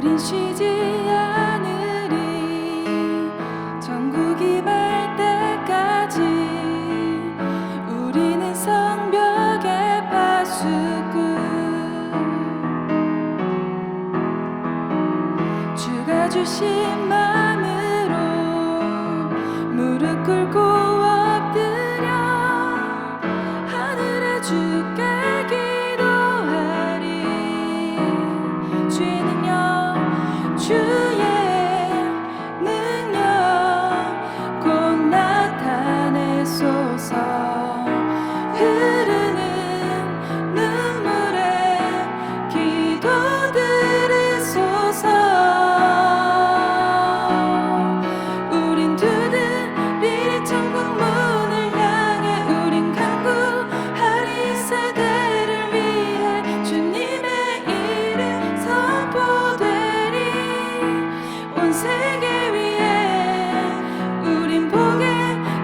우린 쉬지 않으리 천국이 말 때까지 우리는 성벽의 파수꾼 주가 주신 마음으로 무릎 꿇고 엎드려 하늘에 주께 기도하리 주의 능력 주의 능력 곧 나타내소서 흐르는 눈물에 기도 들으소서 우린 두드리리 천국 문을 향해 우린 간구하리 세대를 위해 주님의 이름 선포되리 온 세계 위에 우린 보게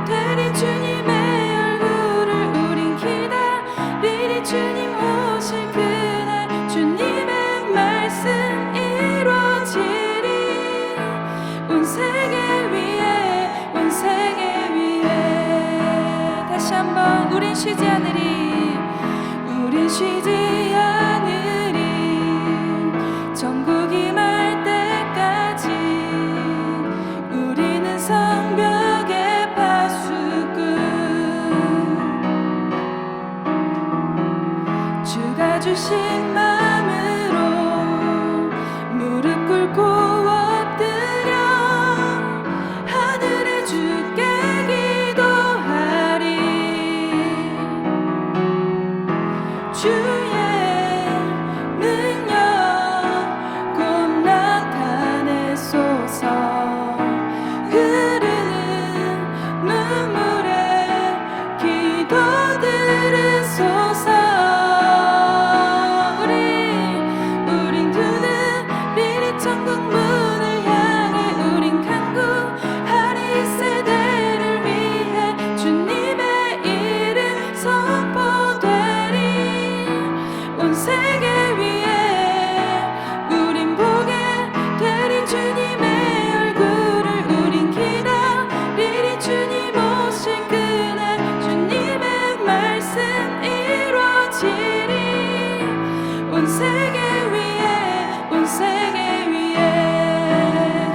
되리 주님의 얼굴을 우린 기다리리 주님 오실 그날 주님의 말씀 이루어지리 온 세계 위에 온 세계 위에 다시 한번 우린 쉬지 않으리 우린 쉬지 않으리 천국이 말 때까지 우리는 성벽의 파수꾼 주가 주신 마음으로 무릎 꿇고 엎드려 하늘에 주께 기도하리 주의 능력 곧 나타내소서 흐르는 눈물에 기도 들으소서 우린 두드리리 천국 문을 향해 우린 간구하리 세대를 위해 주님의 이름 선포되리 온 세계 위에 우린 보게 되리 주님의 얼굴을 우린 기다리리 주님 오실 그날 주님의 말씀 이루어지리 온 세계 위에 온 세계 위에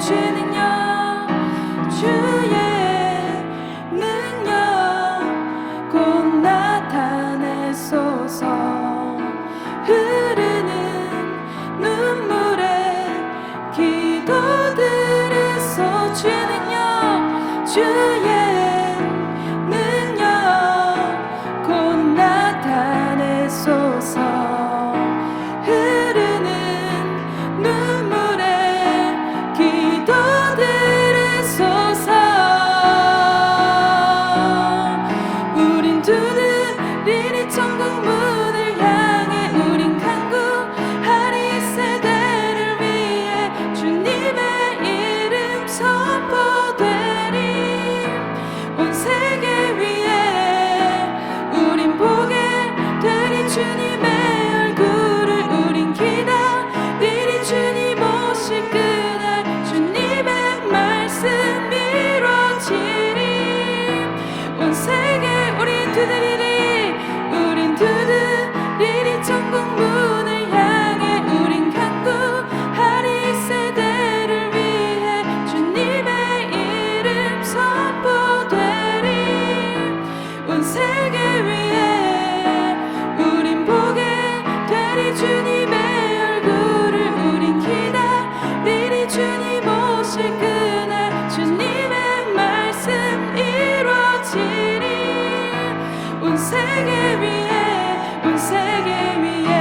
주의 능력 주의 능력 곧 나타내소서 흐르는 눈물에 기도 들으소 주의 능력 주의 능력 곧 나타내소서 흐르는 눈물에 기도 들으소서 우린 두드리리 천국 문을 향해 우린 간구하리 세대를 위해 주님의 이름 선포되리 온 세계 위에 우린 보게 되리 주님의 얼굴을 우린 기다리리 주님 오실 그날 주님의 말씀 이루어지리 온 세계 우린 두드리리 천국 문을 향해 우린 간구하리 세대를 위해 주님의 이름 선포되리 온 세계 위에 우린 보게 되리 주님의 얼굴을 우린 기다리리 주님 오실 그날 주님의 말씀 이루어지리 온 세계 위에 온 세계 위에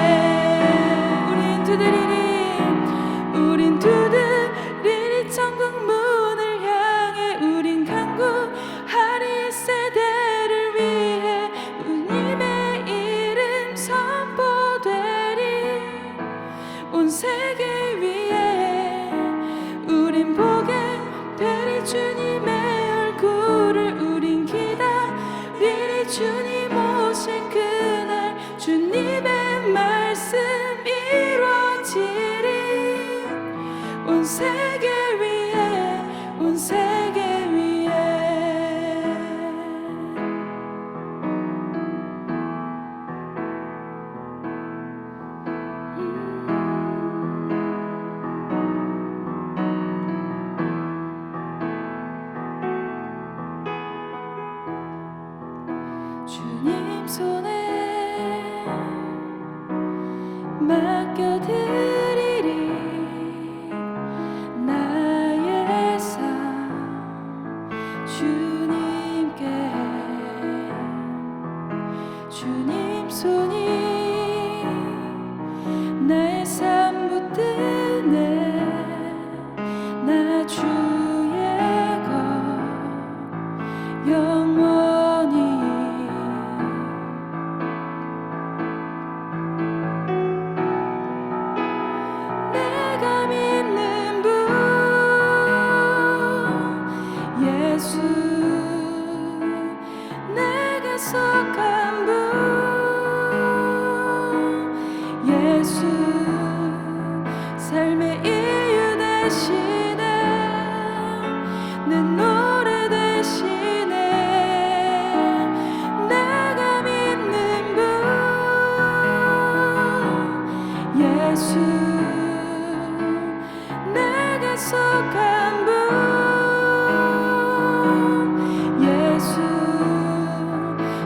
우린 두드리리 천국 문을 향해 우린 간구하리 세대를 위해 주님의 이름 선포되리 온 세계 위에 우린 보게 되리 주님의 얼굴을 우린 기다리리 주님 오실 그날 주님의 말씀 이루어지리 온 세계 위에 온 세계 위에 주님 손에 맡겨드리리 나의 삶 주님께 주님 손이 나의 삶 붙드네 나 주의 것 영원히 내가 믿는 분 예수 내가 속한 분 예수 삶의 이유 되시네 내 노래 되시네 내가 믿는 분 예수 내가 속한 분 예수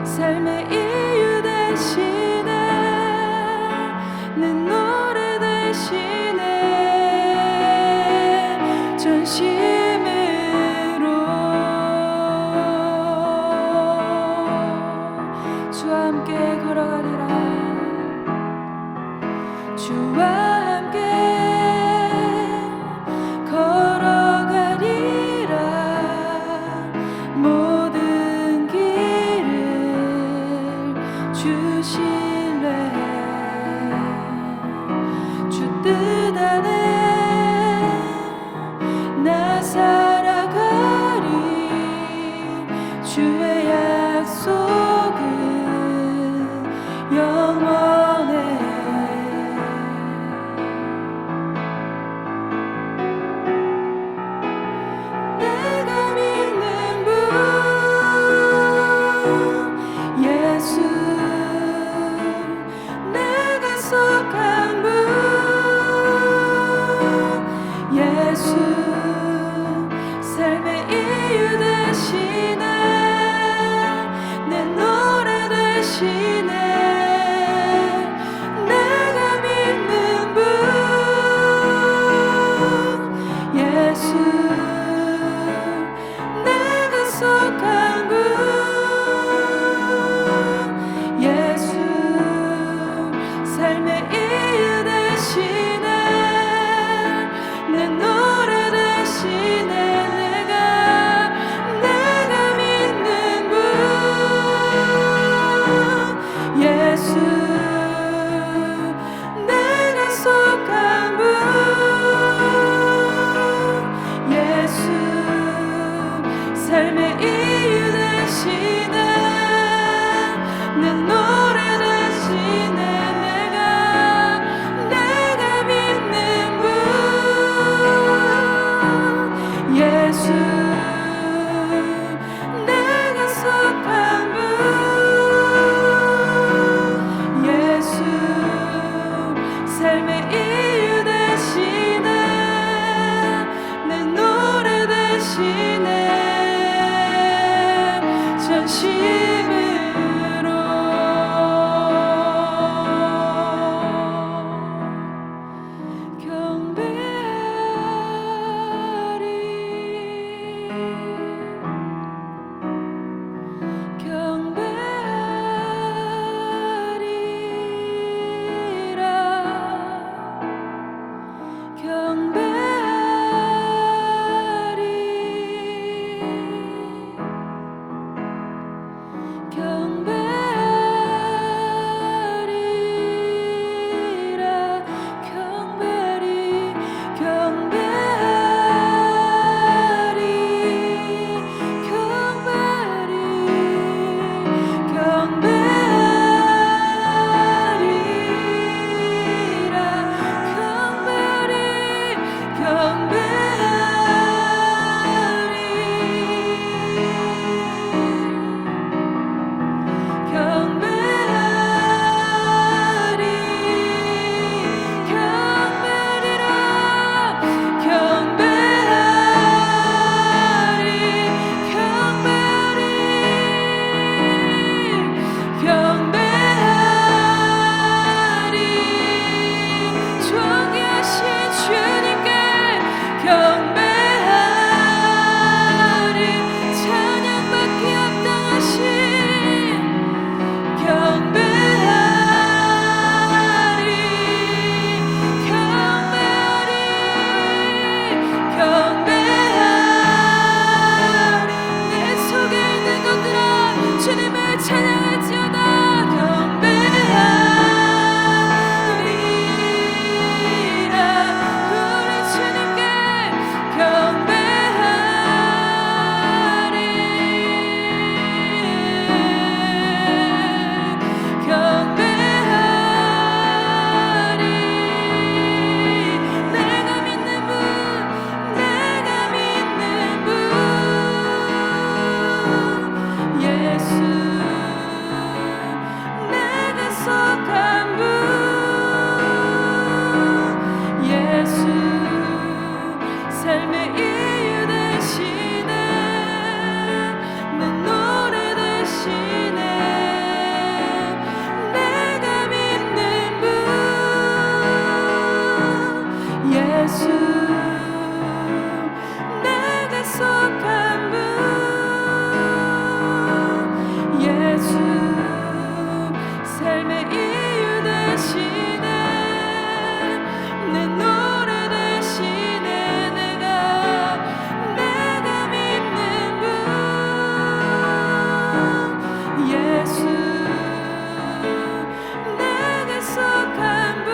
삶의 이유 되시네 내 노래 되시네 전심으로 주와 함께 걸어가리라 주와 함께 걸어가리라 모든 길을 주실래 주 뜻 안에 나 살아가리 주의 약속은 영원해 내가 믿는 분 예수 내가 속한 분 예수 내게 속한 분 예수 삶의 이유 되시네 내 노래 되시네 내가 믿는 분 예수 내게 속한 분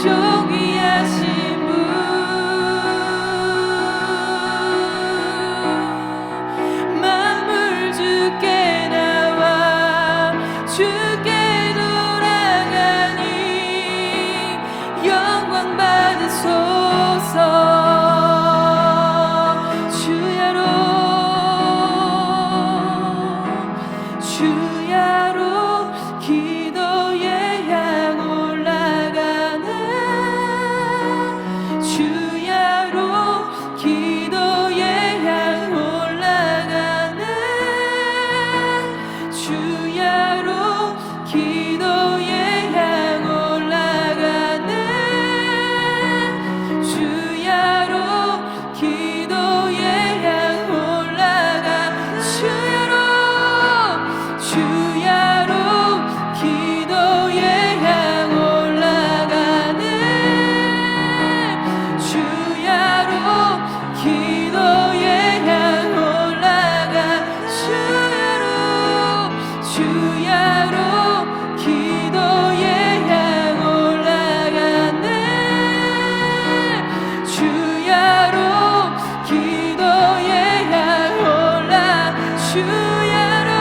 존귀하신 분 만물 주께 나와 주께 돌아가니 영광 받으소서. 주야로 기도의 향 올라가네. 주야로 기도의 향 올라가네. 주야로 기도의 향 올라가네. 주야로 기도의 향 올라가. 주야로 기도의 향 올라가네. 주야로 기도의 향 올라가. 주야로 기도의 향 올라가네. 주야로 기도의 향 올라. 주야로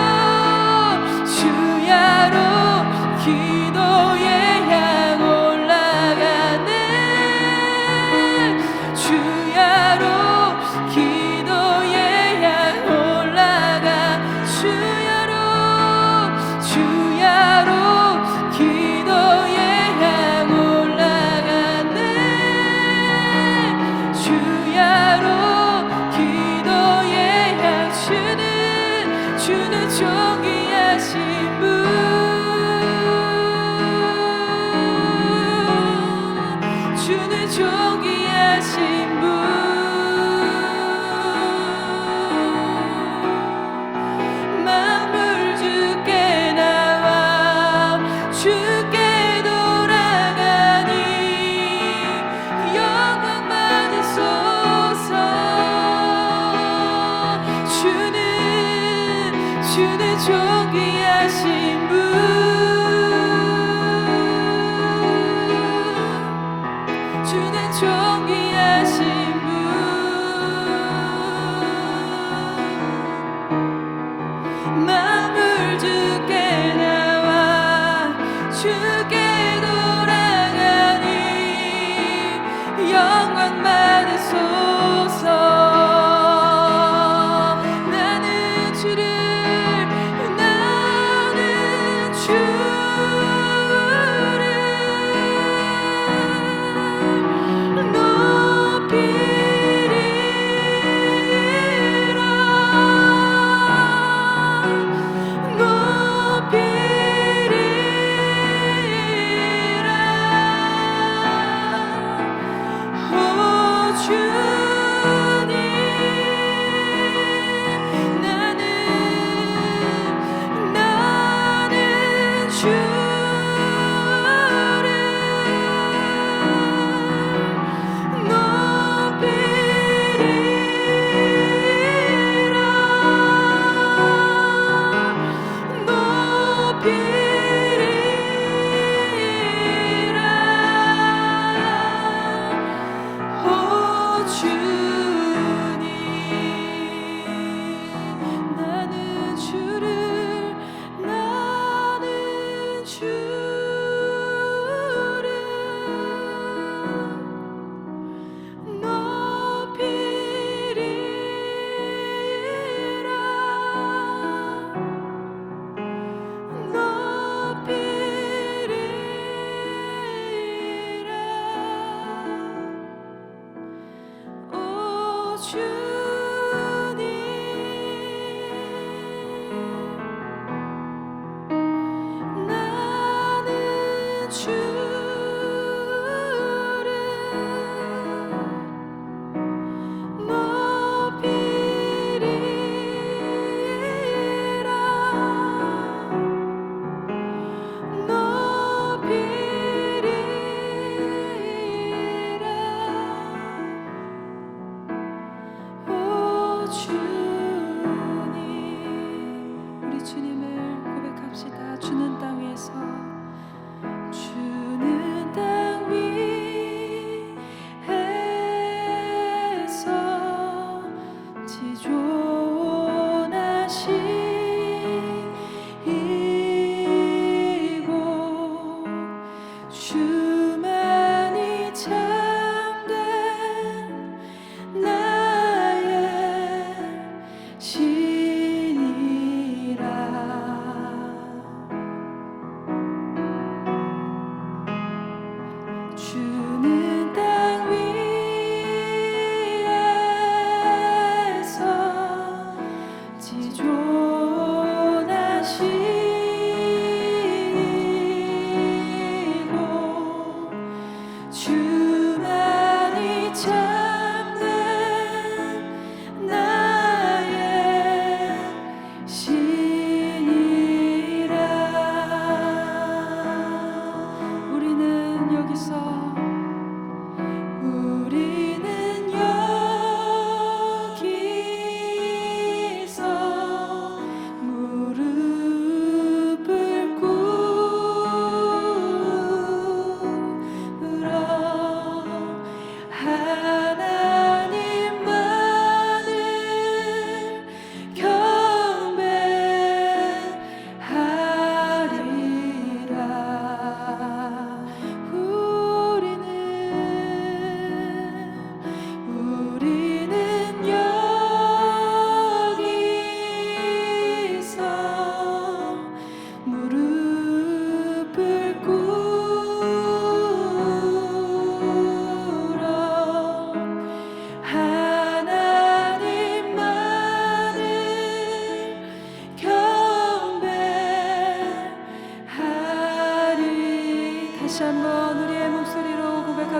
기도의 향 올라가네. 주야로 기도의 향 올라가. 주야로 기도의 향 올라가네. 주야로 기도의 향. 주는 존귀하신 분 주는 존귀하신 분 만물 주께 나와 주께 돌아가니 영광 받으소서. 주는 존귀하신 분 주는 존귀하신 분 만물 주께 나와 주께 돌아가니 영광 받으소서. 나는 주를 주는 땅 위에서 주는 땅 위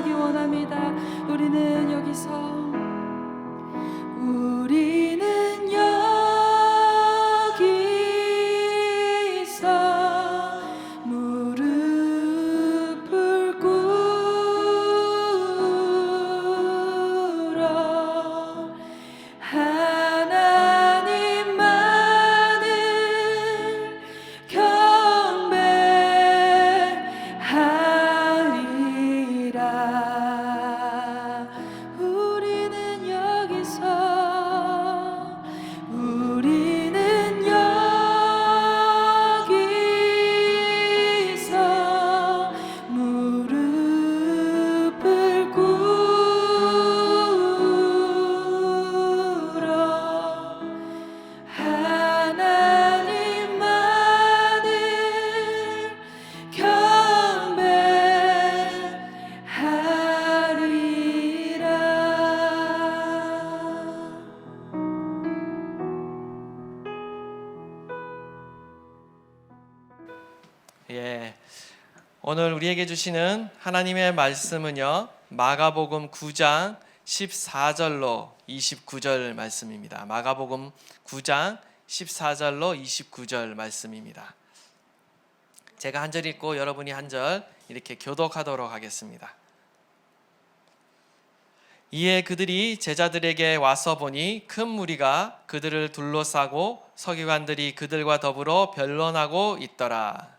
찬양하기 원합니다. 우리는 여기서 무릎을 꿇어 하나님만을 경배하리라. 우리는 여기서 무릎을 꿇어 하나님만을 경배하리라. 오늘 우리에게 주시는 하나님의 말씀은요, 마가복음 9장 14절로 29절 말씀입니다. 마가복음 9장 14절로 29절 말씀입니다. 제가 한 절 읽고 여러분이 한 절 이렇게 교독하도록 하겠습니다. 이에 그들이 제자들에게 와서 보니 큰 무리가 그들을 둘러싸고 서기관들이 그들과 더불어 변론하고 있더라.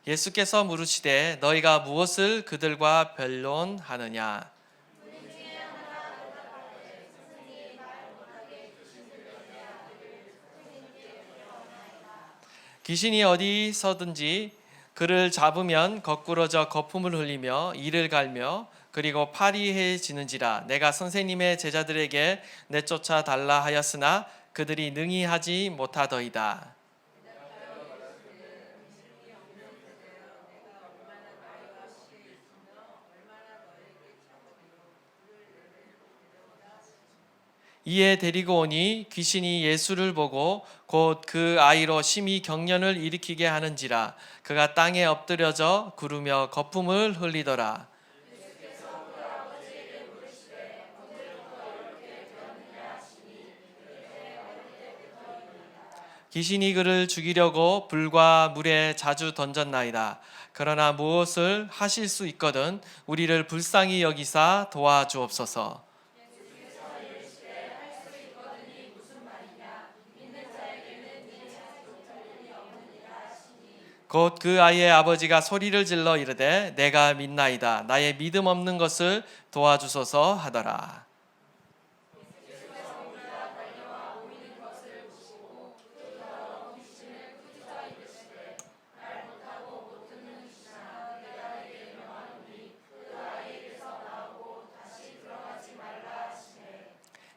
예수께서 물으시되 너희가 무엇을 그들과 변론하느냐? 귀신이 어디서든지 그를 잡으면 거꾸러져 거품을 흘리며 이를 갈며 그리고 파리해지는지라. 내가 선생님의 제자들에게 내쫓아 달라 하였으나 그들이 능히 하지 못하더이다. 이에 데리고 오니 귀신이 예수를 보고 곧 그 아이로 심히 경련을 일으키게 하는지라. 그가 땅에 엎드려져 구르며 거품을 흘리더라. 귀신이 그를 죽이려고 불과 물에 자주 던졌나이다. 그러나 무엇을 하실 수 있거든 우리를 불쌍히 여기사 도와주옵소서. 곧 그 아이의 아버지가 소리를 질러 이르되 내가 믿나이다. 나의 믿음 없는 것을 도와주소서 하더라.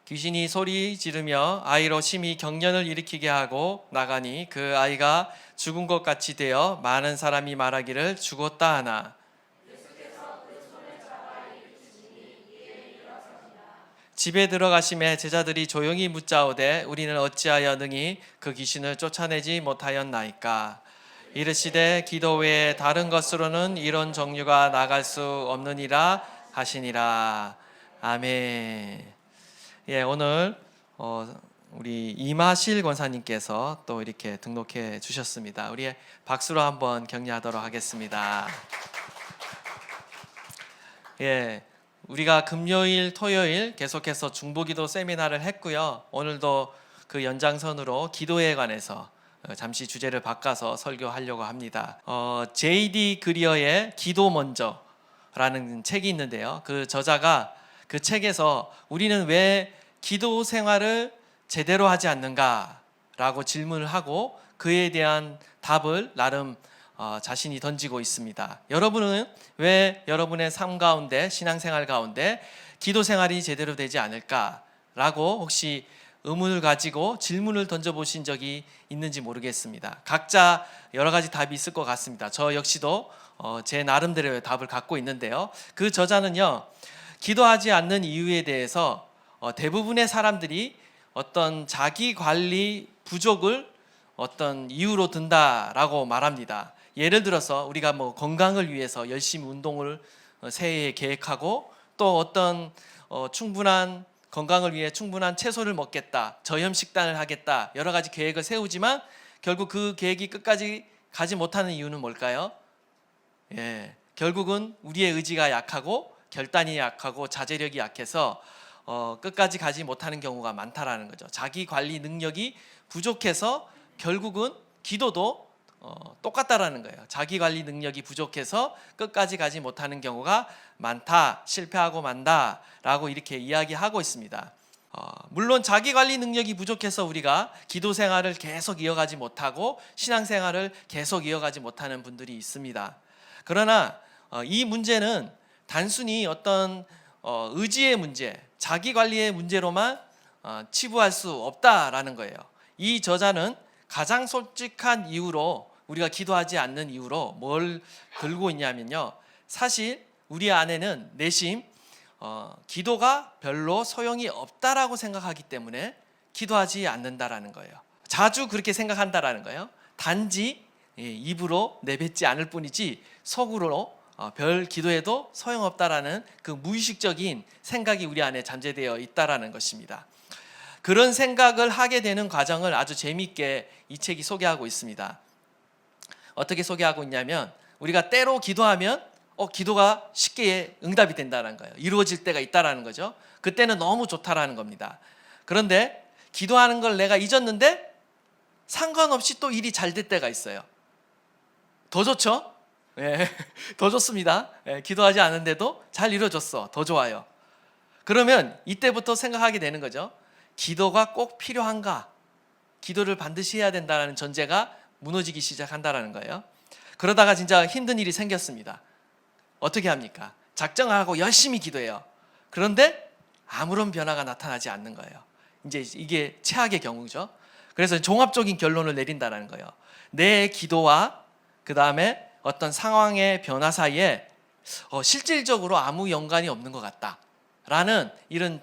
귀신이 소리 지르며 아이로 심히 경련을 일으키게 하고 나가니 그 아이가 죽은 것 같이 되어 많은 사람이 말하기를 죽었다 하나. 집에 들어가심에 제자들이 조용히 묻자오되 우리는 어찌하여 능히 그 귀신을 쫓아내지 못하였나이까. 이르시되 기도 외에 다른 것으로는 이런 종류가 나갈 수 없느니라 하시니라. 아멘. 오늘 우리 이마실 권사님께서 또 이렇게 등록해 주셨습니다. 우리 박수로 한번 격려하도록 하겠습니다. 우리가 금요일, 토요일 계속해서 중보기도 세미나를 했고요. 오늘도 그 연장선으로 기도에 관해서 잠시 주제를 바꿔서 설교하려고 합니다. J.D. 그리어의 기도 먼저라는 책이 있는데요. 그 저자가 그 책에서 우리는 왜 기도 생활을 제대로 하지 않는가라고 질문을 하고 그에 대한 답을 나름 자신이 던지고 있습니다. 여러분은 왜 여러분의 삶 가운데, 신앙생활 가운데 기도 생활이 제대로 되지 않을까라고 혹시 의문을 가지고 질문을 던져보신 적이 있는지 모르겠습니다. 각자 여러 가지 답이 있을 것 같습니다. 저 역시도 제 나름대로의 답을 갖고 있는데요. 그 저자는요, 기도하지 않는 이유에 대해서 대부분의 사람들이 어떤 자기 관리 부족을 어떤 이유로 든다라고 말합니다. 예를 들어서 우리가 뭐 건강을 위해서 열심히 운동을 새해에 계획하고 또 어떤 충분한 건강을 위해 충분한 채소를 먹겠다, 저염 식단을 하겠다, 여러 가지 계획을 세우지만 결국 그 계획이 끝까지 가지 못하는 이유는 뭘까요? 결국은 우리의 의지가 약하고 결단이 약하고 자제력이 약해서 끝까지 가지 못하는 경우가 많다라는 거죠. 자기 관리 능력이 부족해서 결국은 기도도 똑같다라는 거예요. 자기 관리 능력이 부족해서 끝까지 가지 못하는 경우가 많다, 실패하고 만다라고 이렇게 이야기하고 있습니다. 물론 자기 관리 능력이 부족해서 우리가 기도 생활을 계속 이어가지 못하고 신앙 생활을 계속 이어가지 못하는 분들이 있습니다. 그러나 이 문제는 단순히 어떤 의지의 문제, 자기 관리의 문제로만 치부할 수 없다라는 거예요. 이 저자는 가장 솔직한 이유로 우리가 기도하지 않는 이유로 뭘 들고 있냐면요. 사실 우리 안에는 내심 기도가 별로 소용이 없다라고 생각하기 때문에 기도하지 않는다라는 거예요. 자주 그렇게 생각한다라는 거예요. 단지 입으로 내뱉지 않을 뿐이지 속으로 별 기도해도 소용없다라는 그 무의식적인 생각이 우리 안에 잠재되어 있다라는 것입니다. 그런 생각을 하게 되는 과정을 아주 재미있게 이 책이 소개하고 있습니다. 어떻게 소개하고 있냐면 우리가 때로 기도하면 기도가 쉽게 응답이 된다는 거예요. 이루어질 때가 있다라는 거죠. 그때는 너무 좋다라는 겁니다. 그런데 기도하는 걸 내가 잊었는데 상관없이 또 일이 잘 될 때가 있어요. 더 좋죠? 더 좋습니다. 기도하지 않은데도 잘 이루어졌어. 더 좋아요. 그러면 이때부터 생각하게 되는 거죠. 기도가 꼭 필요한가? 기도를 반드시 해야 된다는 전제가 무너지기 시작한다는 거예요. 그러다가 진짜 힘든 일이 생겼습니다. 어떻게 합니까? 작정하고 열심히 기도해요. 그런데 아무런 변화가 나타나지 않는 거예요. 이제 이게 최악의 경우죠. 그래서 종합적인 결론을 내린다는 거예요. 내 기도와 그 다음에 어떤 상황의 변화 사이에 실질적으로 아무 연관이 없는 것 같다라는 이런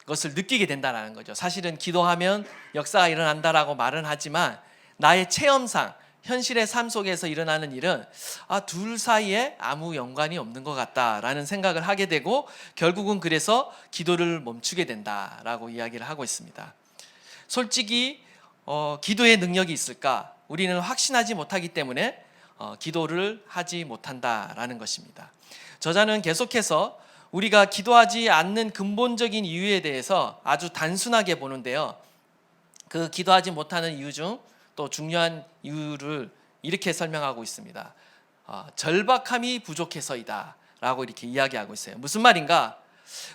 것을 느끼게 된다는 거죠. 사실은 기도하면 역사가 일어난다라고 말은 하지만 나의 체험상 현실의 삶 속에서 일어나는 일은 둘 사이에 아무 연관이 없는 것 같다라는 생각을 하게 되고 결국은 그래서 기도를 멈추게 된다라고 이야기를 하고 있습니다. 솔직히 기도의 능력이 있을까? 우리는 확신하지 못하기 때문에 기도를 하지 못한다라는 것입니다. 저자는 계속해서 우리가 기도하지 않는 근본적인 이유에 대해서 아주 단순하게 보는데요. 그 기도하지 못하는 이유 중 또 중요한 이유를 이렇게 설명하고 있습니다. 절박함이 부족해서이다 라고 이렇게 이야기하고 있어요. 무슨 말인가?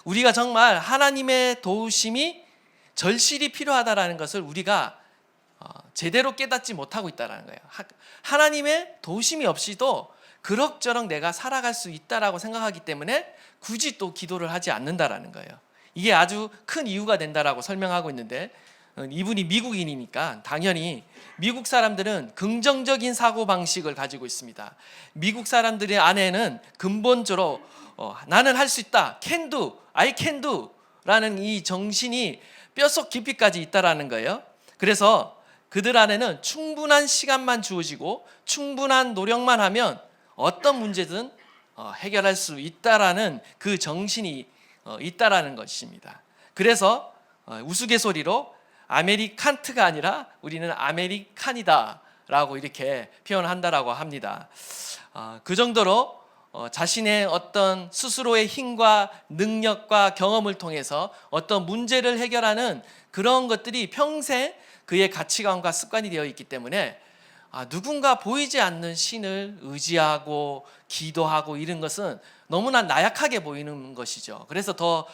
우리가 정말 하나님의 도우심이 절실히 필요하다라는 것을 우리가 제대로 깨닫지 못하고 있다는 거예요. 하나님의 도우심이 없이도 그럭저럭 내가 살아갈 수 있다라고 생각하기 때문에 굳이 또 기도를 하지 않는다라는 거예요. 이게 아주 큰 이유가 된다라고 설명하고 있는데 이분이 미국인이니까 당연히 미국 사람들은 긍정적인 사고방식을 가지고 있습니다. 미국 사람들의 안에는 근본적으로 나는 할 수 있다, can do, I can do 라는 이 정신이 뼛속 깊이까지 있다라는 거예요. 그래서 그들 안에는 충분한 시간만 주어지고 충분한 노력만 하면 어떤 문제든 해결할 수 있다라는 그 정신이 있다라는 것입니다. 그래서 우스갯소리로 아메리칸트가 아니라 우리는 아메리칸이다 라고 이렇게 표현한다라고 합니다. 그 정도로 자신의 어떤 스스로의 힘과 능력과 경험을 통해서 어떤 문제를 해결하는 그런 것들이 평생 그의 가치관과 습관이 되어 있기 때문에 누군가 보이지 않는 신을 의지하고 기도하고 이런 것은 너무나 나약하게 보이는 것이죠. 그래서 더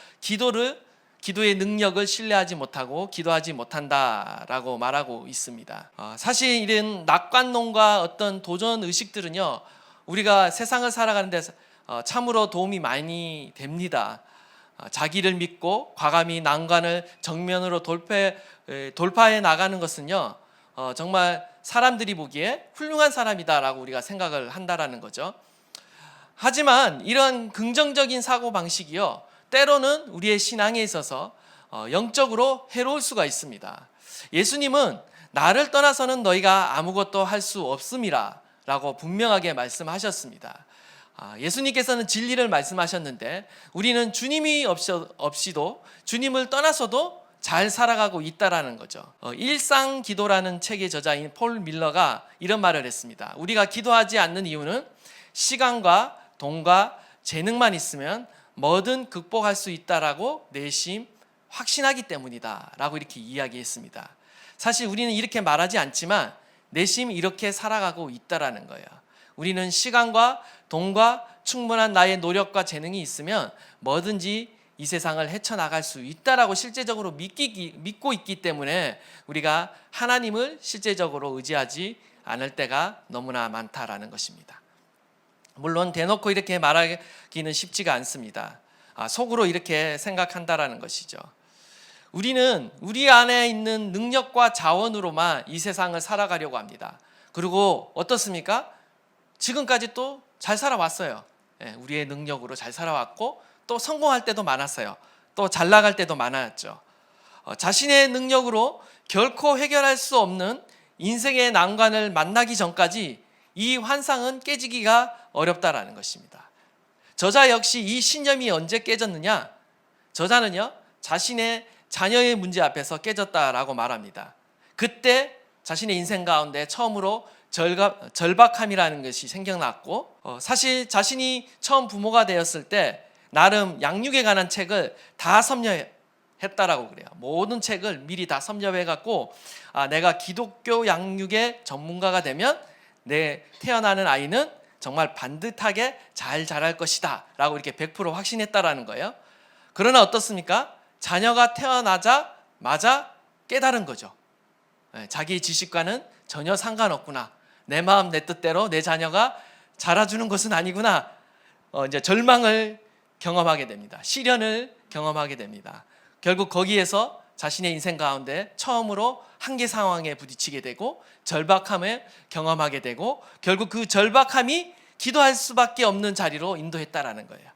기도의 능력을 신뢰하지 못하고 기도하지 못한다라고 말하고 있습니다. 사실 이런 낙관론과 어떤 도전 의식들은요, 우리가 세상을 살아가는데 참으로 도움이 많이 됩니다. 자기를 믿고 과감히 난관을 정면으로 돌파해 나가는 것은요, 정말 사람들이 보기에 훌륭한 사람이다라고 우리가 생각을 한다라는 거죠. 하지만 이런 긍정적인 사고 방식이요, 때로는 우리의 신앙에 있어서 영적으로 해로울 수가 있습니다. 예수님은 나를 떠나서는 너희가 아무것도 할 수 없음이라 라고 분명하게 말씀하셨습니다. 예수님께서는 진리를 말씀하셨는데 우리는 주님이 없이도 주님을 떠나서도 잘 살아가고 있다라는 거죠. 일상기도라는 책의 저자인 폴 밀러가 이런 말을 했습니다. 우리가 기도하지 않는 이유는 시간과 돈과 재능만 있으면 뭐든 극복할 수 있다라고 내심 확신하기 때문이다 라고 이렇게 이야기했습니다. 사실 우리는 이렇게 말하지 않지만 내심 이렇게 살아가고 있다라는 거예요. 우리는 시간과 돈과 충분한 나의 노력과 재능이 있으면 뭐든지 이 세상을 헤쳐나갈 수 있다라고 실제적으로 믿고 있기 때문에 우리가 하나님을 실제적으로 의지하지 않을 때가 너무나 많다라는 것입니다. 물론 대놓고 이렇게 말하기는 쉽지가 않습니다. 속으로 이렇게 생각한다라는 것이죠. 우리는 우리 안에 있는 능력과 자원으로만 이 세상을 살아가려고 합니다. 그리고 어떻습니까? 지금까지 또 잘 살아왔어요. 우리의 능력으로 잘 살아왔고 또 성공할 때도 많았어요. 또 잘 나갈 때도 많았죠. 자신의 능력으로 결코 해결할 수 없는 인생의 난관을 만나기 전까지 이 환상은 깨지기가 어렵다라는 것입니다. 저자 역시 이 신념이 언제 깨졌느냐? 저자는요, 자신의 자녀의 문제 앞에서 깨졌다라고 말합니다. 그때 자신의 인생 가운데 처음으로 절박함이라는 것이 생겨났고, 사실 자신이 처음 부모가 되었을 때 나름 양육에 관한 책을 다 섭렵했다라고 그래요. 모든 책을 미리 다 섭렵해갖고 내가 기독교 양육의 전문가가 되면 내 태어나는 아이는 정말 반듯하게 잘 자랄 것이다 라고 이렇게 100% 확신했다라는 거예요. 그러나 어떻습니까? 자녀가 태어나자마자 깨달은 거죠. 자기 지식과는 전혀 상관없구나. 내 마음 내 뜻대로 내 자녀가 자라주는 것은 아니구나. 이제 절망을 경험하게 됩니다. 시련을 경험하게 됩니다. 결국 거기에서 자신의 인생 가운데 처음으로 한계 상황에 부딪히게 되고 절박함을 경험하게 되고 결국 그 절박함이 기도할 수밖에 없는 자리로 인도했다라는 거예요.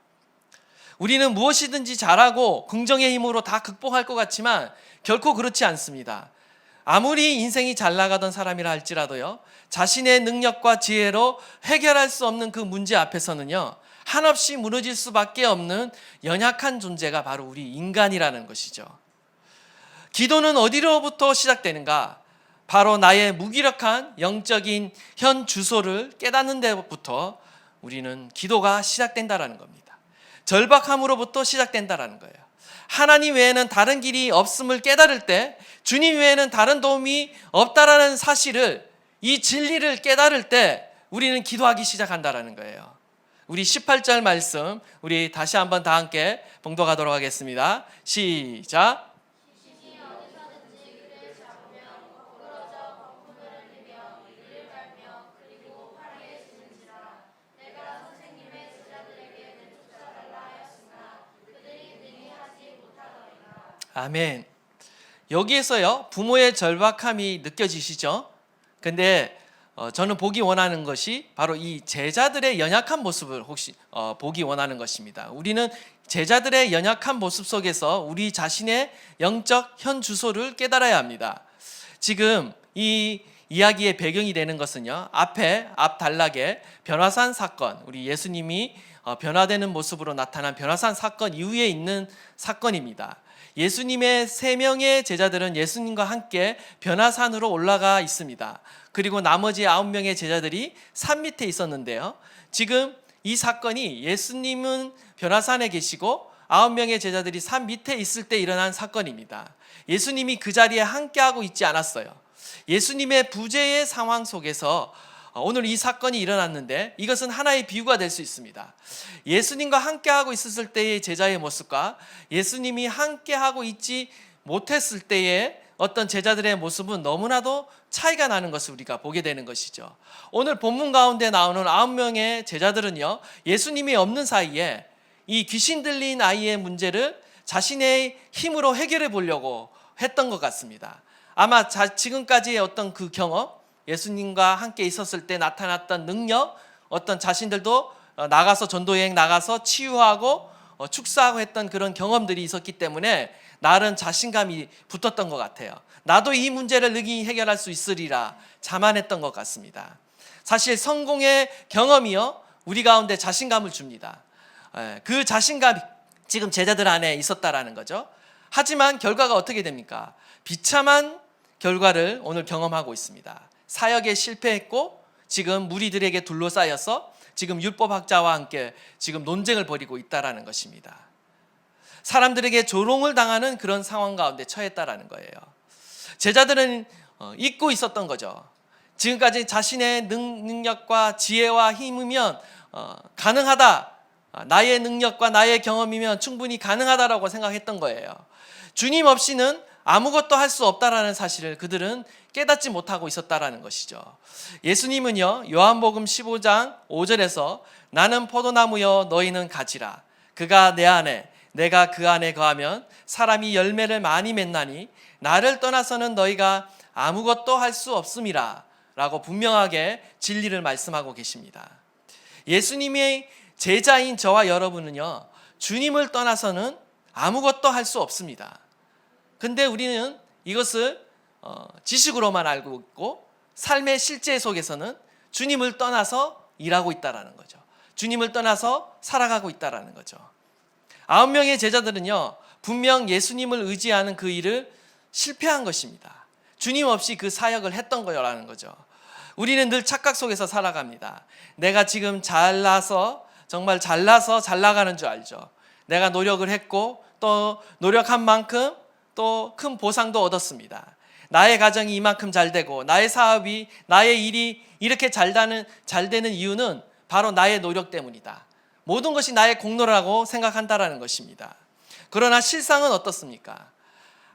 우리는 무엇이든지 잘하고 긍정의 힘으로 다 극복할 것 같지만 결코 그렇지 않습니다. 아무리 인생이 잘 나가던 사람이라 할지라도요, 자신의 능력과 지혜로 해결할 수 없는 그 문제 앞에서는요, 한없이 무너질 수밖에 없는 연약한 존재가 바로 우리 인간이라는 것이죠. 기도는 어디로부터 시작되는가? 바로 나의 무기력한 영적인 현 주소를 깨닫는 데부터 우리는 기도가 시작된다라는 겁니다. 절박함으로부터 시작된다라는 거예요. 하나님 외에는 다른 길이 없음을 깨달을 때, 주님 외에는 다른 도움이 없다라는 사실을, 이 진리를 깨달을 때 우리는 기도하기 시작한다라는 거예요. 우리 18절 말씀 우리 다시 한번 다 함께 봉독하도록 하겠습니다. 시작. 아멘. 여기에서요, 부모의 절박함이 느껴지시죠? 근데 저는 보기 원하는 것이 바로 이 제자들의 연약한 모습을 혹시 보기 원하는 것입니다. 우리는 제자들의 연약한 모습 속에서 우리 자신의 영적 현 주소를 깨달아야 합니다. 지금 이 이야기의 배경이 되는 것은요, 앞 단락에 변화산 사건, 우리 예수님이 변화되는 모습으로 나타난 변화산 사건 이후에 있는 사건입니다. 예수님의 3명의 제자들은 예수님과 함께 변화산으로 올라가 있습니다. 그리고 나머지 9명의 제자들이 산 밑에 있었는데요, 지금 이 사건이 예수님은 변화산에 계시고 9명의 제자들이 산 밑에 있을 때 일어난 사건입니다. 예수님이 그 자리에 함께하고 있지 않았어요. 예수님의 부재의 상황 속에서 오늘 이 사건이 일어났는데 이것은 하나의 비유가 될 수 있습니다. 예수님과 함께하고 있었을 때의 제자의 모습과 예수님이 함께하고 있지 못했을 때의 어떤 제자들의 모습은 너무나도 차이가 나는 것을 우리가 보게 되는 것이죠. 오늘 본문 가운데 나오는 9명의 제자들은요, 예수님이 없는 사이에 이 귀신 들린 아이의 문제를 자신의 힘으로 해결해 보려고 했던 것 같습니다. 아마 지금까지의 어떤 그 경험, 예수님과 함께 있었을 때 나타났던 능력, 어떤 자신들도 나가서 전도여행 나가서 치유하고 축사하고 했던 그런 경험들이 있었기 때문에 나른 자신감이 붙었던 것 같아요. 나도 이 문제를 능히 해결할 수 있으리라 자만했던 것 같습니다. 사실 성공의 경험이요, 우리 가운데 자신감을 줍니다. 그 자신감이 지금 제자들 안에 있었다라는 거죠. 하지만 결과가 어떻게 됩니까? 비참한 결과를 오늘 경험하고 있습니다. 사역에 실패했고 지금 무리들에게 둘러싸여서 지금 율법학자와 함께 지금 논쟁을 벌이고 있다라는 것입니다. 사람들에게 조롱을 당하는 그런 상황 가운데 처했다라는 거예요. 제자들은 잊고 있었던 거죠. 지금까지 자신의 능력과 지혜와 힘이면 가능하다, 나의 능력과 나의 경험이면 충분히 가능하다라고 생각했던 거예요. 주님 없이는 아무것도 할 수 없다라는 사실을 그들은 깨닫지 못하고 있었다라는 것이죠. 예수님은요, 요한복음 15장 5절에서 나는 포도나무여 너희는 가지라, 그가 내 안에 내가 그 안에 거하면 사람이 열매를 많이 맺나니 나를 떠나서는 너희가 아무것도 할 수 없음이라 라고 분명하게 진리를 말씀하고 계십니다. 예수님의 제자인 저와 여러분은요, 주님을 떠나서는 아무것도 할 수 없습니다. 근데 우리는 이것을 지식으로만 알고 있고 삶의 실제 속에서는 주님을 떠나서 일하고 있다라는 거죠. 주님을 떠나서 살아가고 있다라는 거죠. 9명의 제자들은요, 분명 예수님을 의지하는 그 일을 실패한 것입니다. 주님 없이 그 사역을 했던 거라는 거죠. 우리는 늘 착각 속에서 살아갑니다. 내가 지금 잘나서 정말 잘나서 잘 나가는 줄 알죠. 내가 노력을 했고 또 노력한 만큼 또 큰 보상도 얻었습니다. 나의 가정이 이만큼 잘 되고 나의 사업이, 나의 일이 이렇게 잘 되는 이유는 바로 나의 노력 때문이다. 모든 것이 나의 공로라고 생각한다라는 것입니다. 그러나 실상은 어떻습니까?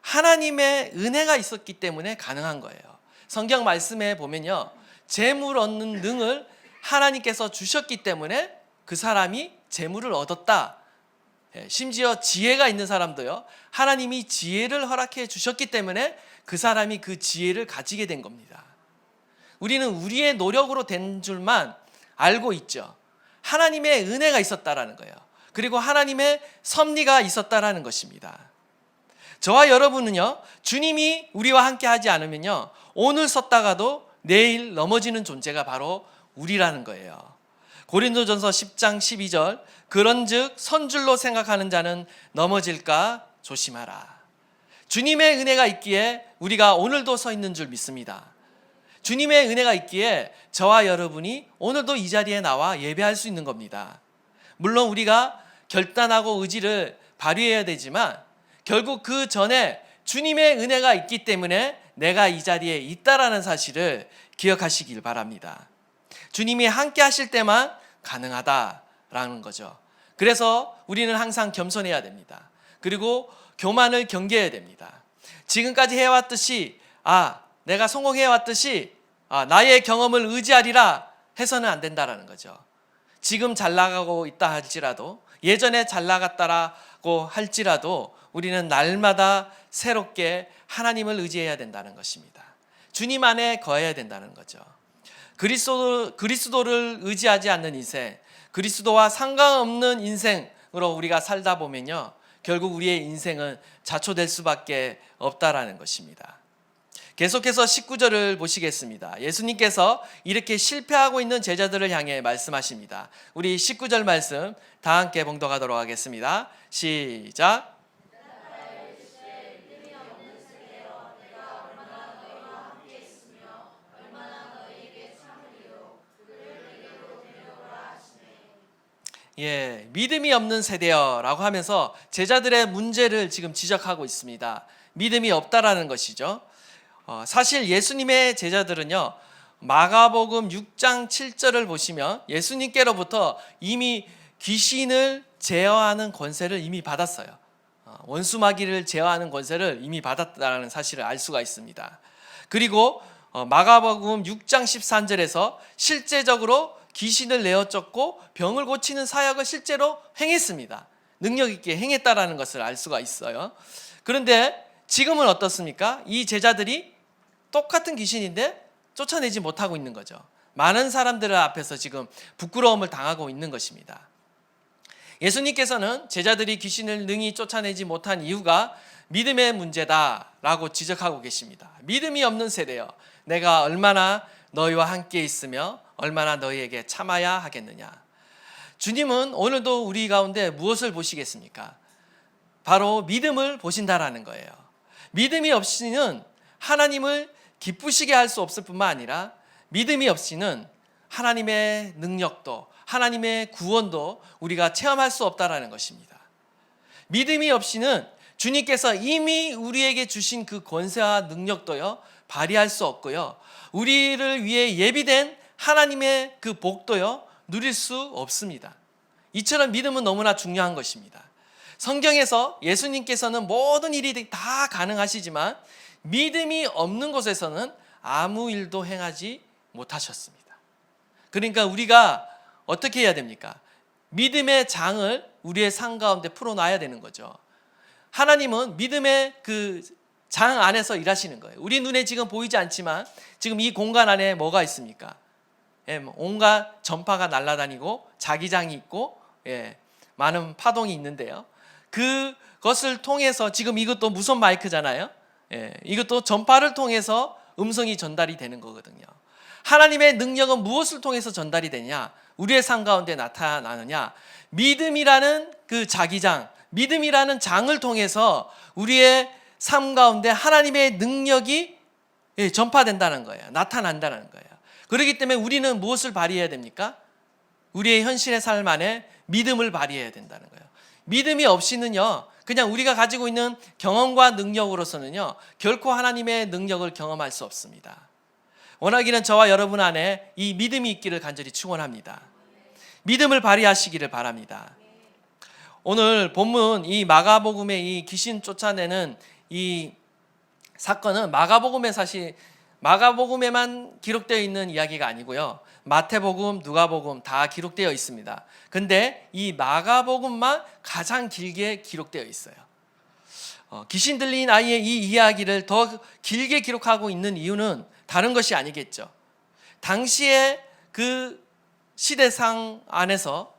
하나님의 은혜가 있었기 때문에 가능한 거예요. 성경 말씀에 보면요, 재물 얻는 능을 하나님께서 주셨기 때문에 그 사람이 재물을 얻었다. 심지어 지혜가 있는 사람도요, 하나님이 지혜를 허락해 주셨기 때문에 그 사람이 그 지혜를 가지게 된 겁니다. 우리는 우리의 노력으로 된 줄만 알고 있죠. 하나님의 은혜가 있었다라는 거예요. 그리고 하나님의 섭리가 있었다라는 것입니다. 저와 여러분은요, 주님이 우리와 함께 하지 않으면요, 오늘 섰다가도 내일 넘어지는 존재가 바로 우리라는 거예요. 고린도전서 10장 12절, 그런즉 선줄로 생각하는 자는 넘어질까 조심하라. 주님의 은혜가 있기에 우리가 오늘도 서 있는 줄 믿습니다. 주님의 은혜가 있기에 저와 여러분이 오늘도 이 자리에 나와 예배할 수 있는 겁니다. 물론 우리가 결단하고 의지를 발휘해야 되지만 결국 그 전에 주님의 은혜가 있기 때문에 내가 이 자리에 있다라는 사실을 기억하시길 바랍니다. 주님이 함께 하실 때만 가능하다라는 거죠. 그래서 우리는 항상 겸손해야 됩니다. 그리고 교만을 경계해야 됩니다. 지금까지 해왔듯이 내가 성공해왔듯이 나의 경험을 의지하리라 해서는 안 된다라는 거죠. 지금 잘 나가고 있다 할지라도, 예전에 잘 나갔다라고 할지라도 우리는 날마다 새롭게 하나님을 의지해야 된다는 것입니다. 주님 안에 거해야 된다는 거죠. 그리스도를 의지하지 않는 인생, 그리스도와 상관없는 인생으로 우리가 살다 보면요, 결국 우리의 인생은 자초될 수밖에 없다라는 것입니다. 계속해서 19절을 보시겠습니다. 예수님께서 이렇게 실패하고 있는 제자들을 향해 말씀하십니다. 우리 19절 말씀 다 함께 봉독하도록 하겠습니다. 시작. 믿음이 없는 세대여라고 하면서 제자들의 문제를 지금 지적하고 있습니다. 믿음이 없다라는 것이죠. 사실 예수님의 제자들은요, 마가복음 6장 7절을 보시면 예수님께로부터 이미 귀신을 제어하는 권세를 이미 받았어요. 원수마귀를 제어하는 권세를 이미 받았다는 사실을 알 수가 있습니다. 그리고 마가복음 6장 13절에서 실제적으로 귀신을 내어쫓고 병을 고치는 사역을 실제로 행했습니다. 능력 있게 행했다라는 것을 알 수가 있어요. 그런데 지금은 어떻습니까? 이 제자들이 똑같은 귀신인데 쫓아내지 못하고 있는 거죠. 많은 사람들 앞에서 지금 부끄러움을 당하고 있는 것입니다. 예수님께서는 제자들이 귀신을 능히 쫓아내지 못한 이유가 믿음의 문제다라고 지적하고 계십니다. 믿음이 없는 세대여, 내가 얼마나 너희와 함께 있으며 얼마나 너희에게 참아야 하겠느냐. 주님은 오늘도 우리 가운데 무엇을 보시겠습니까? 바로 믿음을 보신다라는 거예요. 믿음이 없이는 하나님을 기쁘시게 할 수 없을 뿐만 아니라 믿음이 없이는 하나님의 능력도 하나님의 구원도 우리가 체험할 수 없다라는 것입니다. 믿음이 없이는 주님께서 이미 우리에게 주신 그 권세와 능력도요 발휘할 수 없고요, 우리를 위해 예비된 하나님의 그 복도요 누릴 수 없습니다. 이처럼 믿음은 너무나 중요한 것입니다. 성경에서 예수님께서는 모든 일이 다 가능하시지만 믿음이 없는 곳에서는 아무 일도 행하지 못하셨습니다. 그러니까 우리가 어떻게 해야 됩니까? 믿음의 장을 우리의 삶 가운데 풀어놔야 되는 거죠. 하나님은 믿음의 그 장 안에서 일하시는 거예요. 우리 눈에 지금 보이지 않지만 지금 이 공간 안에 뭐가 있습니까? 온갖 전파가 날아다니고 자기장이 있고 많은 파동이 있는데요. 그것을 통해서 지금 이것도 무선 마이크잖아요. 이것도 전파를 통해서 음성이 전달이 되는 거거든요. 하나님의 능력은 무엇을 통해서 전달이 되냐? 우리의 삶 가운데 나타나느냐? 믿음이라는 그 자기장, 믿음이라는 장을 통해서 우리의 삶 가운데 하나님의 능력이 전파된다는 거예요. 나타난다는 거예요. 그렇기 때문에 우리는 무엇을 발휘해야 됩니까? 우리의 현실의 삶 안에 믿음을 발휘해야 된다는 거예요. 믿음이 없이는요, 그냥 우리가 가지고 있는 경험과 능력으로서는요, 결코 하나님의 능력을 경험할 수 없습니다. 원하기는 저와 여러분 안에 이 믿음이 있기를 간절히 축원합니다. 믿음을 발휘하시기를 바랍니다. 오늘 본문 이 마가복음의 이 귀신 쫓아내는 이 사건은 마가복음에만 기록되어 있는 이야기가 아니고요, 마태복음, 누가복음 다 기록되어 있습니다. 근데 이 마가복음만 가장 길게 기록되어 있어요. 귀신 들린 아이의 이 이야기를 더 길게 기록하고 있는 이유는 다른 것이 아니겠죠. 당시에 그 시대상 안에서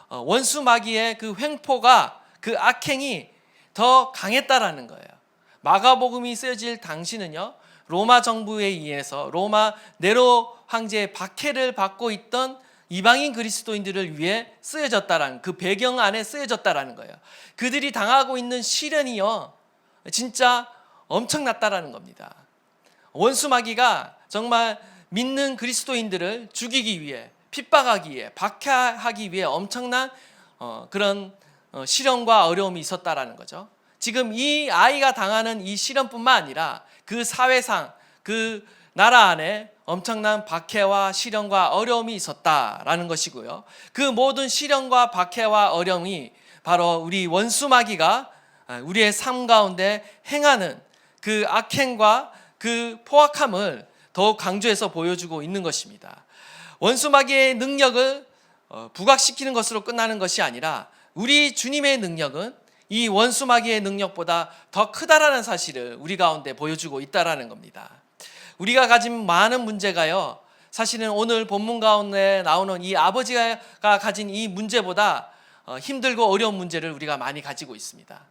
원수 마귀의 그 횡포가, 그 악행이 더 강했다라는 거예요. 마가복음이 쓰여질 당시는요, 로마 정부에 의해서 로마 네로 황제의 박해를 받고 있던 이방인 그리스도인들을 위해 쓰여졌다라는, 그 배경 안에 쓰여졌다라는 거예요. 그들이 당하고 있는 시련이요 진짜 엄청났다라는 겁니다. 원수 마귀가 정말 믿는 그리스도인들을 죽이기 위해, 핍박하기 위해, 박해하기 위해 엄청난 그런 시련과 어려움이 있었다라는 거죠. 지금 이 아이가 당하는 이 시련뿐만 아니라 그 사회상, 그 나라 안에 엄청난 박해와 시련과 어려움이 있었다라는 것이고요. 그 모든 시련과 박해와 어려움이 바로 우리 원수 마귀가 우리의 삶 가운데 행하는 그 악행과 그 포악함을 더욱 강조해서 보여주고 있는 것입니다. 원수 마귀의 능력을 부각시키는 것으로 끝나는 것이 아니라 우리 주님의 능력은 이 원수 마귀의 능력보다 더 크다라는 사실을 우리 가운데 보여주고 있다라는 겁니다. 우리가 가진 많은 문제가요, 사실은 오늘 본문 가운데 나오는 이 아버지가 가진 이 문제보다 힘들고 어려운 문제를 우리가 많이 가지고 있습니다.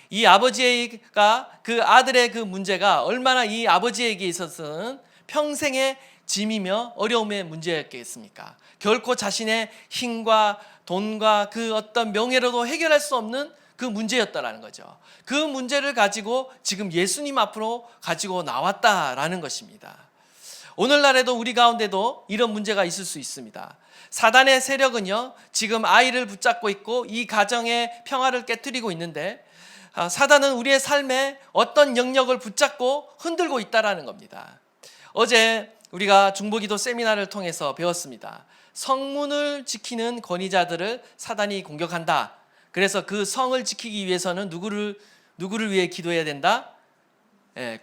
이 아버지가 그 아들의 그 문제가 얼마나 이 아버지에게 있어서는 평생의 짐이며 어려움의 문제였겠습니까? 결코 자신의 힘과 돈과 그 어떤 명예로도 해결할 수 없는 그 문제였다라는 거죠. 그 문제를 가지고 지금 예수님 앞으로 가지고 나왔다라는 것입니다. 오늘날에도 우리 가운데도 이런 문제가 있을 수 있습니다. 사단의 세력은요, 지금 아이를 붙잡고 있고 이 가정의 평화를 깨뜨리고 있는데, 사단은 우리의 삶에 어떤 영역을 붙잡고 흔들고 있다라는 겁니다. 어제 우리가 중보기도 세미나를 통해서 배웠습니다. 성문을 지키는 권위자들을 사단이 공격한다. 그래서 그 성을 지키기 위해서는 누구를 위해 기도해야 된다?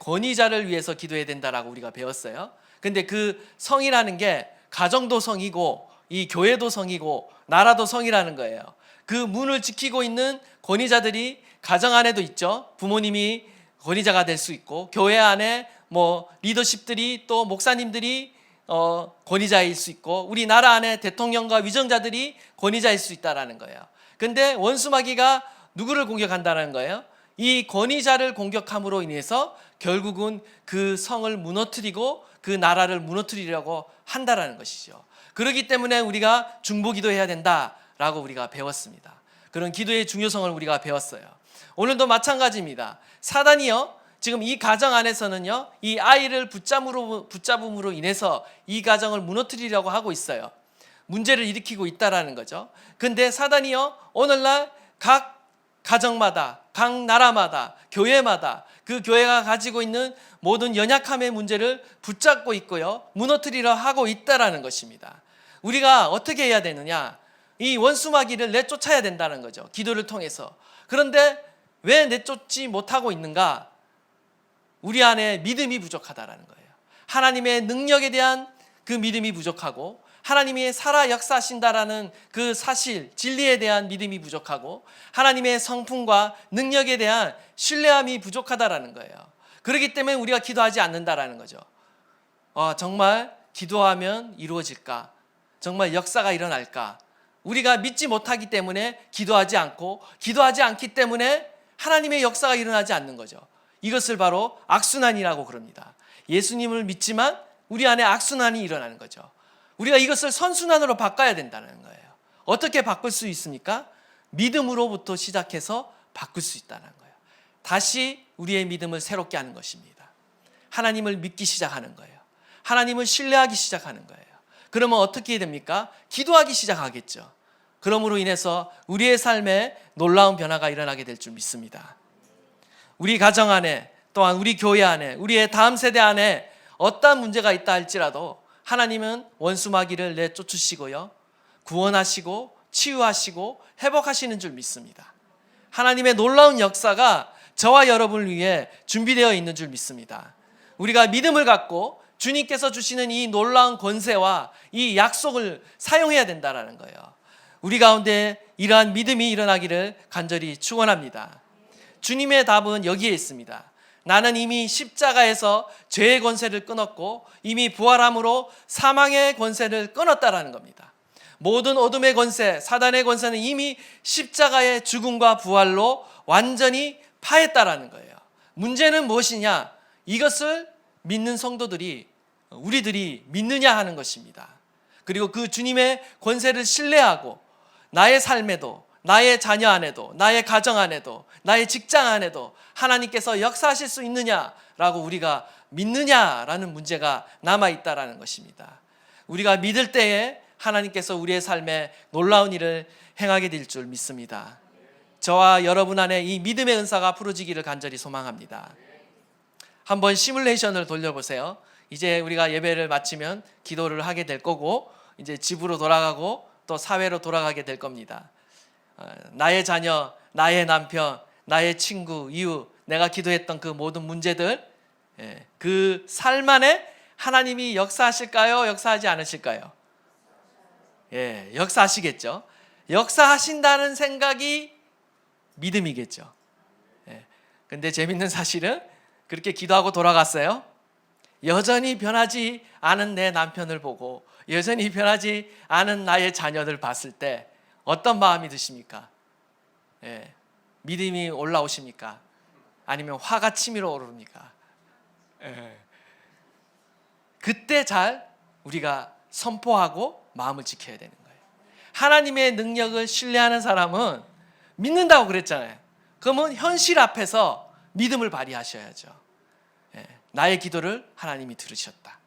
권위자를 위해서 기도해야 된다라고 우리가 배웠어요. 근데 그 성이라는 게 가정도 성이고 이 교회도 성이고 나라도 성이라는 거예요. 그 문을 지키고 있는 권위자들이 가정 안에도 있죠. 부모님이 권위자가 될 수 있고, 교회 안에 뭐 리더십들이, 또 목사님들이 권위자일 수 있고 우리 나라 안에 대통령과 위정자들이 권위자일 수 있다라는 거예요. 근데 원수마귀가 누구를 공격한다는 거예요? 이 권위자를 공격함으로 인해서 결국은 그 성을 무너뜨리고 그 나라를 무너뜨리려고 한다라는 것이죠. 그렇기 때문에 우리가 중보기도해야 된다라고 우리가 배웠습니다. 그런 기도의 중요성을 우리가 배웠어요. 오늘도 마찬가지입니다. 사단이요, 지금 이 가정 안에서는요, 이 아이를 붙잡음으로 인해서 이 가정을 무너뜨리려고 하고 있어요. 문제를 일으키고 있다라는 거죠. 근데 사단이요, 오늘날 각 가정마다, 각 나라마다, 교회마다 그 교회가 가지고 있는 모든 연약함의 문제를 붙잡고 있고요, 무너뜨리려 하고 있다라는 것입니다. 우리가 어떻게 해야 되느냐? 이 원수마귀를 내쫓아야 된다는 거죠. 기도를 통해서. 그런데 왜 내쫓지 못하고 있는가? 우리 안에 믿음이 부족하다라는 거예요. 하나님의 능력에 대한 그 믿음이 부족하고 하나님이 살아 역사하신다라는 그 사실, 진리에 대한 믿음이 부족하고 하나님의 성품과 능력에 대한 신뢰함이 부족하다라는 거예요. 그렇기 때문에 우리가 기도하지 않는다라는 거죠. 정말 기도하면 이루어질까? 정말 역사가 일어날까? 우리가 믿지 못하기 때문에 기도하지 않고, 기도하지 않기 때문에 하나님의 역사가 일어나지 않는 거죠. 이것을 바로 악순환이라고 그럽니다. 예수님을 믿지만 우리 안에 악순환이 일어나는 거죠. 우리가 이것을 선순환으로 바꿔야 된다는 거예요. 어떻게 바꿀 수 있습니까? 믿음으로부터 시작해서 바꿀 수 있다는 거예요. 다시 우리의 믿음을 새롭게 하는 것입니다. 하나님을 믿기 시작하는 거예요. 하나님을 신뢰하기 시작하는 거예요. 그러면 어떻게 됩니까? 기도하기 시작하겠죠. 그러므로 인해서 우리의 삶에 놀라운 변화가 일어나게 될 줄 믿습니다. 우리 가정 안에, 또한 우리 교회 안에, 우리의 다음 세대 안에 어떤 문제가 있다 할지라도 하나님은 원수마귀를 내쫓으시고요, 구원하시고 치유하시고 회복하시는 줄 믿습니다. 하나님의 놀라운 역사가 저와 여러분을 위해 준비되어 있는 줄 믿습니다. 우리가 믿음을 갖고 주님께서 주시는 이 놀라운 권세와 이 약속을 사용해야 된다는 거예요. 우리 가운데 이러한 믿음이 일어나기를 간절히 축원합니다. 주님의 답은 여기에 있습니다. 나는 이미 십자가에서 죄의 권세를 끊었고 이미 부활함으로 사망의 권세를 끊었다라는 겁니다. 모든 어둠의 권세, 사단의 권세는 이미 십자가의 죽음과 부활로 완전히 파했다라는 거예요. 문제는 무엇이냐? 이것을 믿는 성도들이, 우리들이 믿느냐 하는 것입니다. 그리고 그 주님의 권세를 신뢰하고 나의 삶에도, 나의 자녀 안에도, 나의 가정 안에도, 나의 직장 안에도 하나님께서 역사하실 수 있느냐라고 우리가 믿느냐라는 문제가 남아있다라는 것입니다. 우리가 믿을 때에 하나님께서 우리의 삶에 놀라운 일을 행하게 될 줄 믿습니다. 저와 여러분 안에 이 믿음의 은사가 풀어지기를 간절히 소망합니다. 한번 시뮬레이션을 돌려보세요. 이제 우리가 예배를 마치면 기도를 하게 될 거고 이제 집으로 돌아가고 또 사회로 돌아가게 될 겁니다. 나의 자녀, 나의 남편, 나의 친구, 이웃, 내가 기도했던 그 모든 문제들, 그 삶 안에 하나님이 역사하실까요? 역사하지 않으실까요? 역사하시겠죠. 역사하신다는 생각이 믿음이겠죠. 근데 재밌는 사실은 그렇게 기도하고 돌아갔어요. 여전히 변하지 않은 내 남편을 보고 여전히 변하지 않은 나의 자녀들 봤을 때 어떤 마음이 드십니까? 믿음이 올라오십니까? 아니면 화가 치밀어 오릅니까? 그때 잘 우리가 선포하고 마음을 지켜야 되는 거예요. 하나님의 능력을 신뢰하는 사람은 믿는다고 그랬잖아요. 그러면 현실 앞에서 믿음을 발휘하셔야죠. 나의 기도를 하나님이 들으셨다.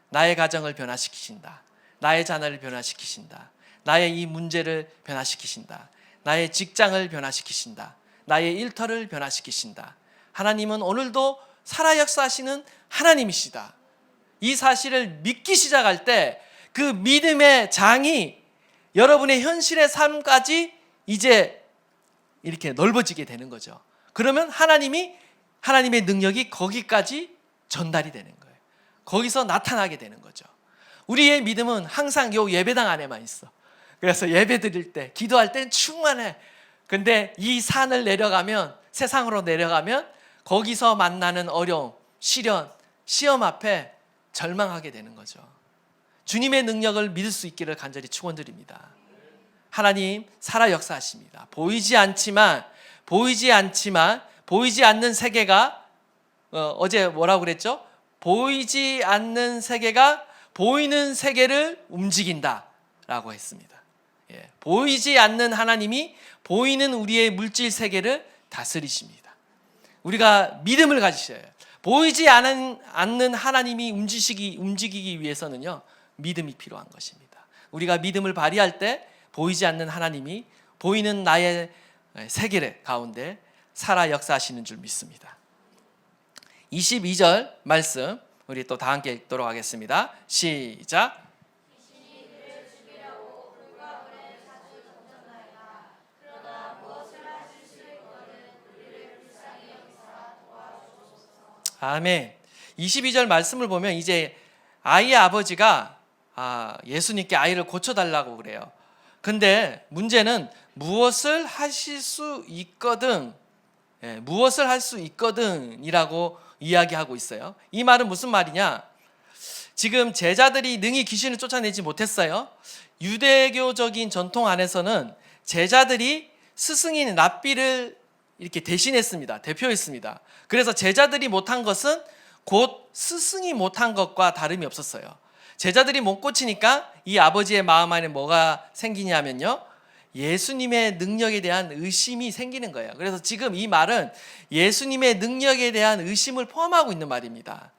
나의 가정을 변화시키신다. 나의 자녀를 변화시키신다. 나의 이 문제를 변화시키신다. 나의 직장을 변화시키신다. 나의 일터를 변화시키신다. 하나님은 오늘도 살아 역사하시는 하나님이시다. 이 사실을 믿기 시작할 때 그 믿음의 장이 여러분의 현실의 삶까지 이제 이렇게 넓어지게 되는 거죠. 그러면 하나님의 능력이 거기까지 전달이 되는 거예요. 거기서 나타나게 되는 거죠. 우리의 믿음은 항상 요 예배당 안에만 있어. 그래서 예배 드릴 때, 기도할 땐 충만해. 근데 이 산을 내려가면, 세상으로 내려가면 거기서 만나는 어려움, 시련, 시험 앞에 절망하게 되는 거죠. 주님의 능력을 믿을 수 있기를 간절히 축원드립니다. 하나님 살아 역사하십니다. 보이지 않는 세계가 어제 뭐라고 그랬죠? 보이지 않는 세계가 보이는 세계를 움직인다라고 했습니다. 보이지 않는 하나님이 보이는 우리의 물질 세계를 다스리십니다. 우리가 믿음을 가지셔야 해요. 보이지 않는 하나님이 움직이기 위해서는요, 믿음이 필요한 것입니다. 우리가 믿음을 발휘할 때 보이지 않는 하나님이 보이는 나의 세계 가운데 살아 역사하시는 줄 믿습니다. 22절 말씀 우리 또 다 함께 읽도록 하겠습니다. 시작. 아멘. 22절 말씀을 보면 이제 아이의 아버지가 예수님께 아이를 고쳐달라고 그래요. 근데 문제는 무엇을 하실 수 있거든, 무엇을 할 수 있거든이라고 이야기하고 있어요. 이 말은 무슨 말이냐? 지금 제자들이 능히 귀신을 쫓아내지 못했어요. 유대교적인 전통 안에서는 제자들이 스승인 랍비를 이렇게 대신했습니다. 대표했습니다. 그래서 제자들이 못한 것은 곧 스승이 못한 것과 다름이 없었어요. 제자들이 못 고치니까 이 아버지의 마음 안에 뭐가 생기냐면요, 예수님의 능력에 대한 의심이 생기는 거예요. 그래서 지금 이 말은 예수님의 능력에 대한 의심을 포함하고 있는 말입니다.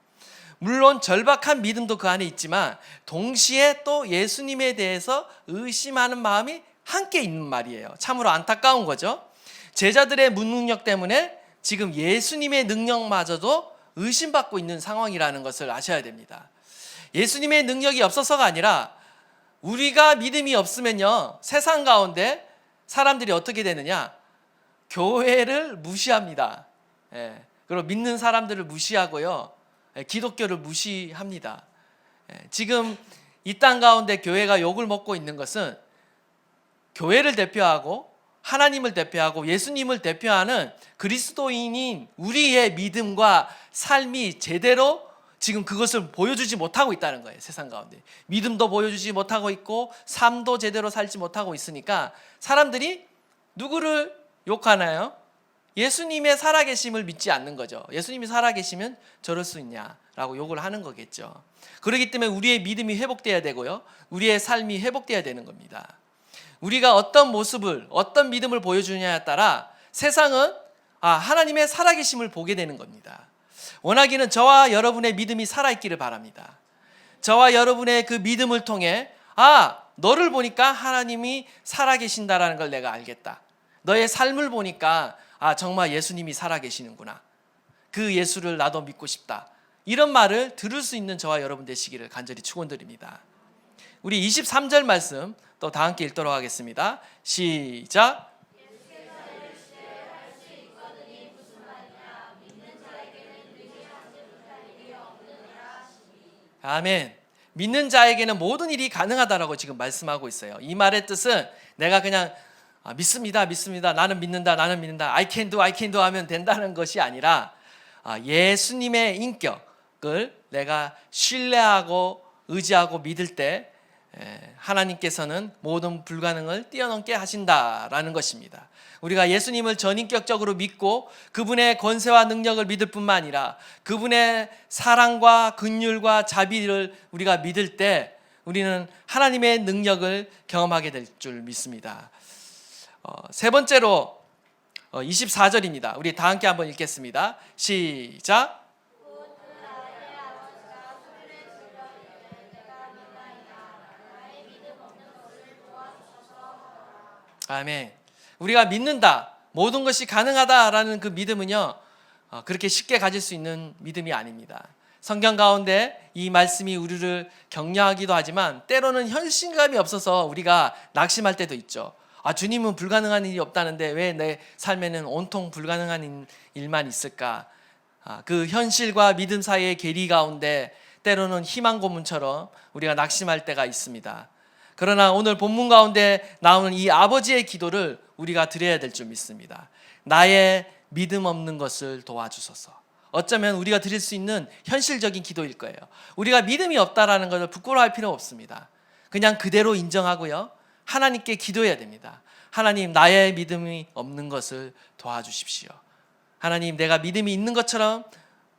물론 절박한 믿음도 그 안에 있지만 동시에 또 예수님에 대해서 의심하는 마음이 함께 있는 말이에요. 참으로 안타까운 거죠. 제자들의 무능력 때문에 지금 예수님의 능력마저도 의심받고 있는 상황이라는 것을 아셔야 됩니다. 예수님의 능력이 없어서가 아니라 우리가 믿음이 없으면요, 세상 가운데 사람들이 어떻게 되느냐? 교회를 무시합니다. 그리고 믿는 사람들을 무시하고요, 기독교를 무시합니다. 지금 이 땅 가운데 교회가 욕을 먹고 있는 것은 교회를 대표하고 하나님을 대표하고 예수님을 대표하는 그리스도인인 우리의 믿음과 삶이 제대로 지금 그것을 보여주지 못하고 있다는 거예요. 세상 가운데 믿음도 보여주지 못하고 있고 삶도 제대로 살지 못하고 있으니까 사람들이 누구를 욕하나요? 예수님의 살아계심을 믿지 않는 거죠. 예수님이 살아계시면 저럴 수 있냐라고 욕을 하는 거겠죠. 그렇기 때문에 우리의 믿음이 회복돼야 되고요, 우리의 삶이 회복돼야 되는 겁니다. 우리가 어떤 모습을, 어떤 믿음을 보여주냐에 따라 세상은 하나님의 살아계심을 보게 되는 겁니다. 원하기는 저와 여러분의 믿음이 살아있기를 바랍니다. 저와 여러분의 그 믿음을 통해 너를 보니까 하나님이 살아계신다라는 걸 내가 알겠다. 너의 삶을 보니까 정말 예수님이 살아계시는구나. 그 예수를 나도 믿고 싶다. 이런 말을 들을 수 있는 저와 여러분 되시기를 간절히 축원드립니다. 우리 23절 말씀 또 다 함께 읽도록 하겠습니다. 시작. 아멘. 믿는 자에게는 모든 일이 가능하다라고 지금 말씀하고 있어요. 이 말의 뜻은 내가 그냥 믿습니다, 나는 믿는다, I can do 하면 된다는 것이 아니라 예수님의 인격을 내가 신뢰하고 의지하고 믿을 때 하나님께서는 모든 불가능을 뛰어넘게 하신다라는 것입니다. 우리가 예수님을 전인격적으로 믿고 그분의 권세와 능력을 믿을 뿐만 아니라 그분의 사랑과 긍휼과 자비를 우리가 믿을 때 우리는 하나님의 능력을 경험하게 될 줄 믿습니다. 세 번째로 24절입니다. 우리 다 함께 한번 읽겠습니다. 시작. 아멘. 우리가 믿는다, 모든 것이 가능하다라는 그 믿음은요, 그렇게 쉽게 가질 수 있는 믿음이 아닙니다. 성경 가운데 이 말씀이 우리를 격려하기도 하지만 때로는 현실감이 없어서 우리가 낙심할 때도 있죠. 주님은 불가능한 일이 없다는데 왜 내 삶에는 온통 불가능한 일만 있을까? 그 현실과 믿음 사이의 괴리 가운데 때로는 희망 고문처럼 우리가 낙심할 때가 있습니다. 그러나 오늘 본문 가운데 나오는 이 아버지의 기도를 우리가 드려야 될 줄 믿습니다. 나의 믿음 없는 것을 도와주소서. 어쩌면 우리가 드릴 수 있는 현실적인 기도일 거예요. 우리가 믿음이 없다라는 것을 부끄러워할 필요 없습니다. 그냥 그대로 인정하고요, 하나님께 기도해야 됩니다. 하나님, 나의 믿음이 없는 것을 도와주십시오. 하나님, 내가 믿음이 있는 것처럼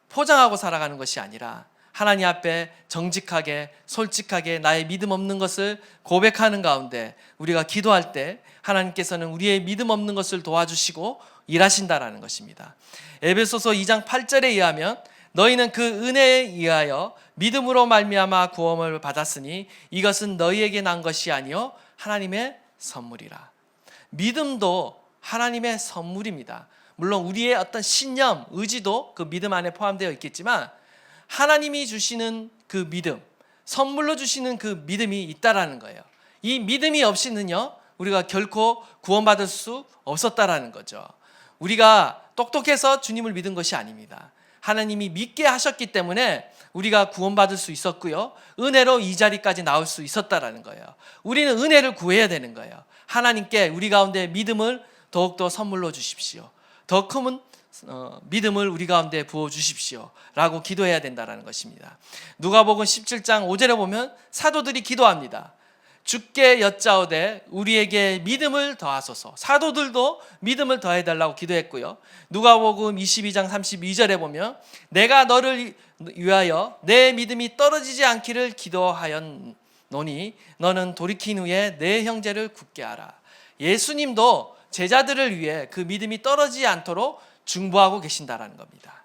포장하고 살아가는 것이 아니라 하나님 앞에 정직하게 솔직하게 나의 믿음 없는 것을 고백하는 가운데 우리가 기도할 때 하나님께서는 우리의 믿음 없는 것을 도와주시고 일하신다라는 것입니다. 에베소서 2장 8절에 의하면 너희는 그 은혜에 의하여 믿음으로 말미암아 구원을 받았으니 이것은 너희에게 난 것이 아니요 하나님의 선물이라. 믿음도 하나님의 선물입니다. 물론 우리의 어떤 신념, 의지도 그 믿음 안에 포함되어 있겠지만 하나님이 주시는 그 믿음, 선물로 주시는 그 믿음이 있다라는 거예요. 이 믿음이 없이는요, 우리가 결코 구원받을 수 없었다라는 거죠. 우리가 똑똑해서 주님을 믿은 것이 아닙니다. 하나님이 믿게 하셨기 때문에 우리가 구원받을 수 있었고요, 은혜로 이 자리까지 나올 수 있었다라는 거예요. 우리는 은혜를 구해야 되는 거예요. 하나님께 우리 가운데 믿음을 더욱더 선물로 주십시오. 더 큰 믿음을 우리 가운데 부어주십시오 라고 기도해야 된다는 것입니다. 누가복음 17장 5절에 보면 사도들이 기도합니다. 주께 여짜오되 우리에게 믿음을 더하소서. 사도들도 믿음을 더해달라고 기도했고요. 누가복음 22장 32절에 보면 내가 너를 위하여 내 믿음이 떨어지지 않기를 기도하였노니 너는 돌이킨 후에 내 형제를 굳게 하라. 예수님도 제자들을 위해 그 믿음이 떨어지지 않도록 중보하고 계신다라는 겁니다.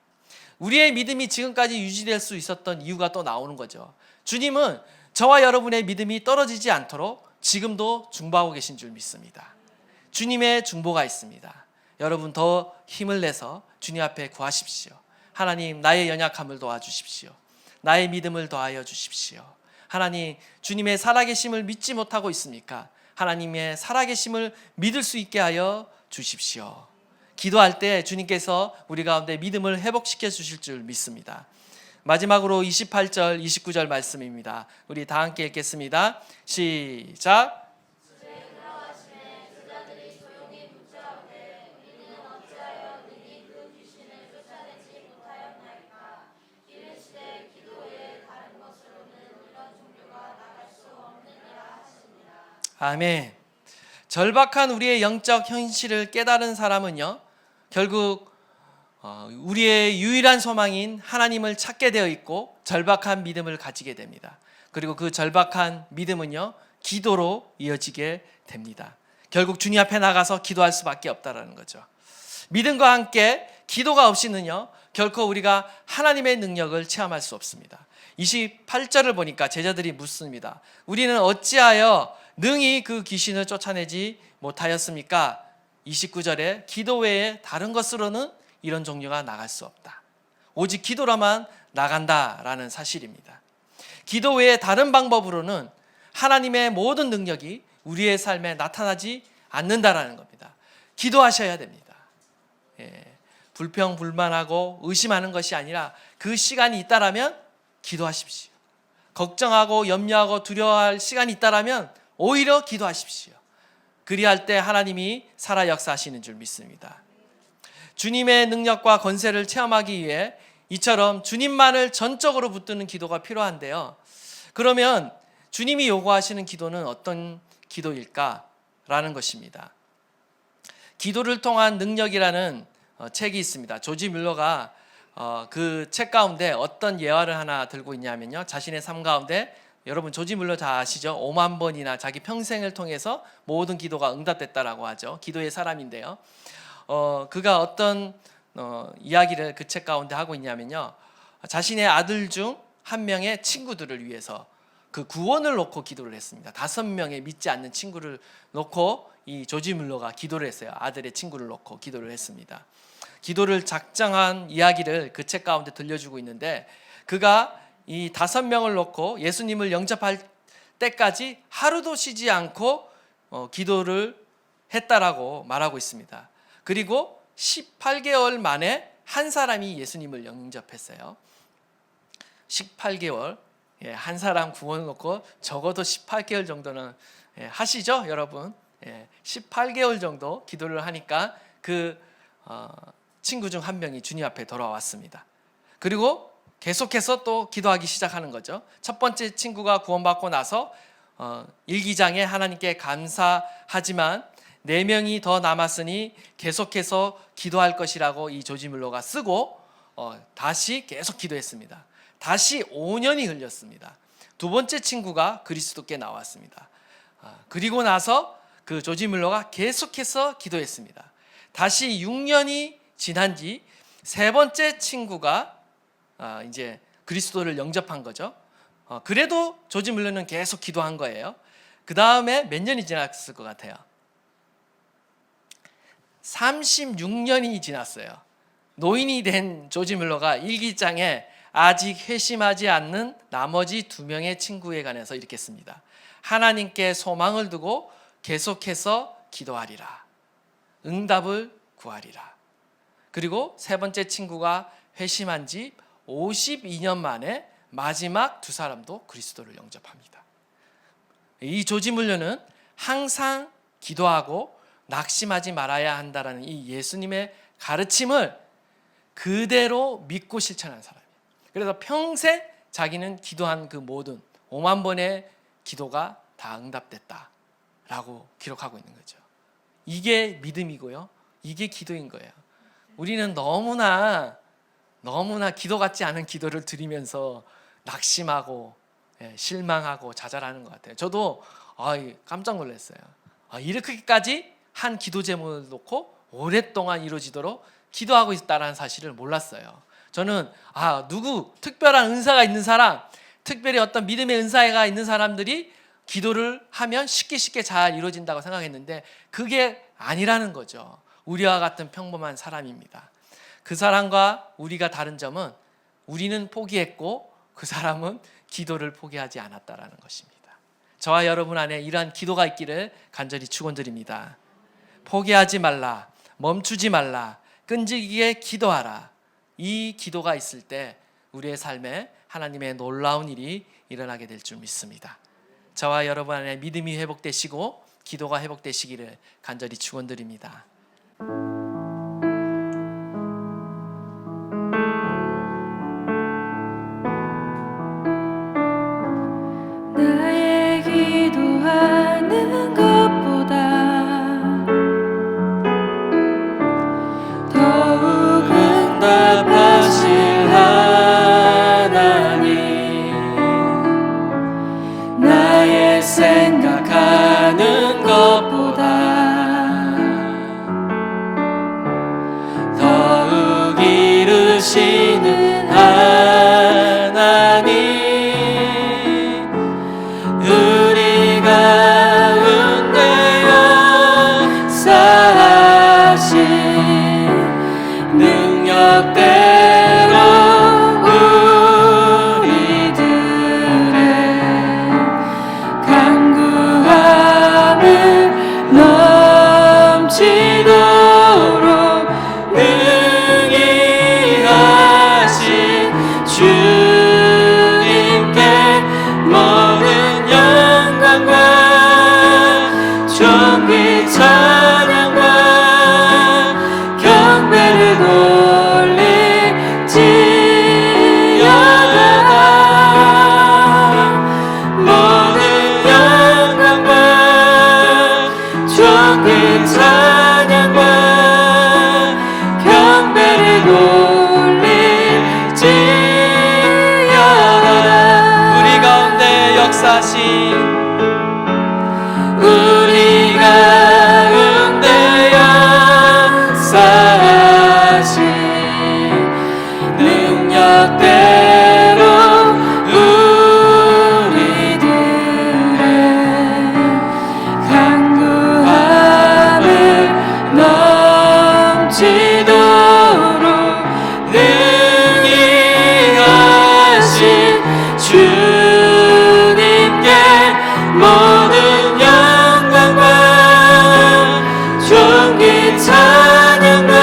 우리의 믿음이 지금까지 유지될 수 있었던 이유가 또 나오는 거죠. 주님은 저와 여러분의 믿음이 떨어지지 않도록 지금도 중보하고 계신 줄 믿습니다. 주님의 중보가 있습니다. 여러분 더 힘을 내서 주님 앞에 구하십시오. 하나님, 나의 연약함을 도와주십시오. 나의 믿음을 더하여 주십시오. 하나님, 주님의 살아계심을 믿지 못하고 있습니까? 하나님의 살아계심을 믿을 수 있게 하여 주십시오. 기도할 때 주님께서 우리 가운데 믿음을 회복시켜 주실 줄 믿습니다. 마지막으로 28절, 29절 말씀입니다. 우리 다 함께 읽겠습니다. 시작. 아멘. 절박한 우리의 영적 현실을 깨달은 사람은요, 결국 우리의 유일한 소망인 하나님을 찾게 되어 있고 절박한 믿음을 가지게 됩니다. 그리고 그 절박한 믿음은요, 기도로 이어지게 됩니다. 결국 주님 앞에 나가서 기도할 수밖에 없다라는 거죠. 믿음과 함께 기도가 없이는요, 결코 우리가 하나님의 능력을 체험할 수 없습니다. 28절을 보니까 제자들이 묻습니다. 우리는 어찌하여 능히 그 귀신을 쫓아내지 못하였습니까? 29절에 기도 외에 다른 것으로는 이런 종류가 나갈 수 없다. 오직 기도로만 나간다라는 사실입니다. 기도 외에 다른 방법으로는 하나님의 모든 능력이 우리의 삶에 나타나지 않는다라는 겁니다. 기도하셔야 됩니다. 불평불만하고 의심하는 것이 아니라 그 시간이 있다라면 기도하십시오. 걱정하고 염려하고 두려워할 시간이 있다라면 오히려 기도하십시오. 그리할 때 하나님이 살아 역사하시는 줄 믿습니다. 주님의 능력과 권세를 체험하기 위해 이처럼 주님만을 전적으로 붙드는 기도가 필요한데요. 그러면 주님이 요구하시는 기도는 어떤 기도일까라는 것입니다. 기도를 통한 능력이라는 책이 있습니다. 조지 뮬러가 그 책 가운데 어떤 예화를 하나 들고 있냐면요, 자신의 삶 가운데, 여러분 조지 뮬러 잘 아시죠? 5만 번이나 자기 평생을 통해서 모든 기도가 응답됐다라고 하죠. 기도의 사람인데요. 그가 어떤 이야기를 그 책 가운데 하고 있냐면요, 자신의 아들 중 한 명의 친구들을 위해서 그 구원을 놓고 기도를 했습니다. 5명의 믿지 않는 친구를 놓고 이 조지 뮬러가 기도를 했어요. 아들의 친구를 놓고 기도를 했습니다. 기도를 작정한 이야기를 그 책 가운데 들려주고 있는데, 그가 이 5명을 놓고 예수님을 영접할 때까지 하루도 쉬지 않고 기도를 했다라고 말하고 있습니다. 그리고 18개월 만에 한 사람이 예수님을 영접했어요. 18개월, 한 사람 구원을 놓고 적어도 18개월 정도는 하시죠, 여러분? 18개월 정도 기도를 하니까 그 친구 중 한 명이 주님 앞에 돌아왔습니다. 그리고 계속해서 또 기도하기 시작하는 거죠. 첫 번째 친구가 구원받고 나서 일기장에 하나님께 감사하지만 4명이 더 남았으니 계속해서 기도할 것이라고 이 조지 뮬러가 쓰고 다시 계속 기도했습니다. 다시 5년이 흘렸습니다. 두 번째 친구가 그리스도께 나왔습니다. 그리고 나서 그 조지 뮬러가 계속해서 기도했습니다. 다시 6년이 지난 뒤 세 번째 친구가 이제 그리스도를 영접한 거죠. 그래도 조지 뮬러는 계속 기도한 거예요. 그 다음에 몇 년이 지났을 것 같아요? 36년이 지났어요. 노인이 된 조지 뮬러가 일기장에 아직 회심하지 않는 나머지 2명의 친구에 관해서 이렇게 씁니다. 하나님께 소망을 두고 계속해서 기도하리라. 응답을 구하리라. 그리고 세 번째 친구가 회심한 지 52년 만에 마지막 2사람도 그리스도를 영접합니다. 이 조지 뮬러는 항상 기도하고 낙심하지 말아야 한다라는 이 예수님의 가르침을 그대로 믿고 실천한 사람이에요. 그래서 평생 자기는 기도한 그 모든 5만 번의 기도가 다 응답됐다라고 기록하고 있는 거죠. 이게 믿음이고요. 이게 기도인 거예요. 우리는 너무나 기도 같지 않은 기도를 드리면서 낙심하고 실망하고 좌절하는 것 같아요. 저도 깜짝 놀랐어요. 이렇게까지 한 기도 제목을 놓고 오랫동안 이루어지도록 기도하고 있다는 사실을 몰랐어요. 저는 누구 특별한 은사가 있는 사람, 특별히 어떤 믿음의 은사가 있는 사람들이 기도를 하면 쉽게 잘 이루어진다고 생각했는데 그게 아니라는 거죠. 우리와 같은 평범한 사람입니다. 그 사람과 우리가 다른 점은 우리는 포기했고 그 사람은 기도를 포기하지 않았다라는 것입니다. 저와 여러분 안에 이러한 기도가 있기를 간절히 축원드립니다. 포기하지 말라, 멈추지 말라, 끈질기게 기도하라. 이 기도가 있을 때 우리의 삶에 하나님의 놀라운 일이 일어나게 될 줄 믿습니다. 저와 여러분 안에 믿음이 회복되시고 기도가 회복되시기를 간절히 축원드립니다. 나의 기도하는 것보다 더욱 응답하실 하나님, 나의 생각하는 것보다 더욱 이루시는 하나님, 우리 가운데 역사하신 능력대로 우리들의 간구함을 넘치도록 능히 하신 주님께 모든 영광과 존귀 찬양과 경배를 돌릴지어다. 모든 영광과 존귀 찬양과 경배를 돌릴지어다. 우리 가운데 역사하신 우리 가운데 역사하신 능력대로 우리들의 간구함을 넘치도록 능히 하신 주님께 모든 영광과 존귀 찬양과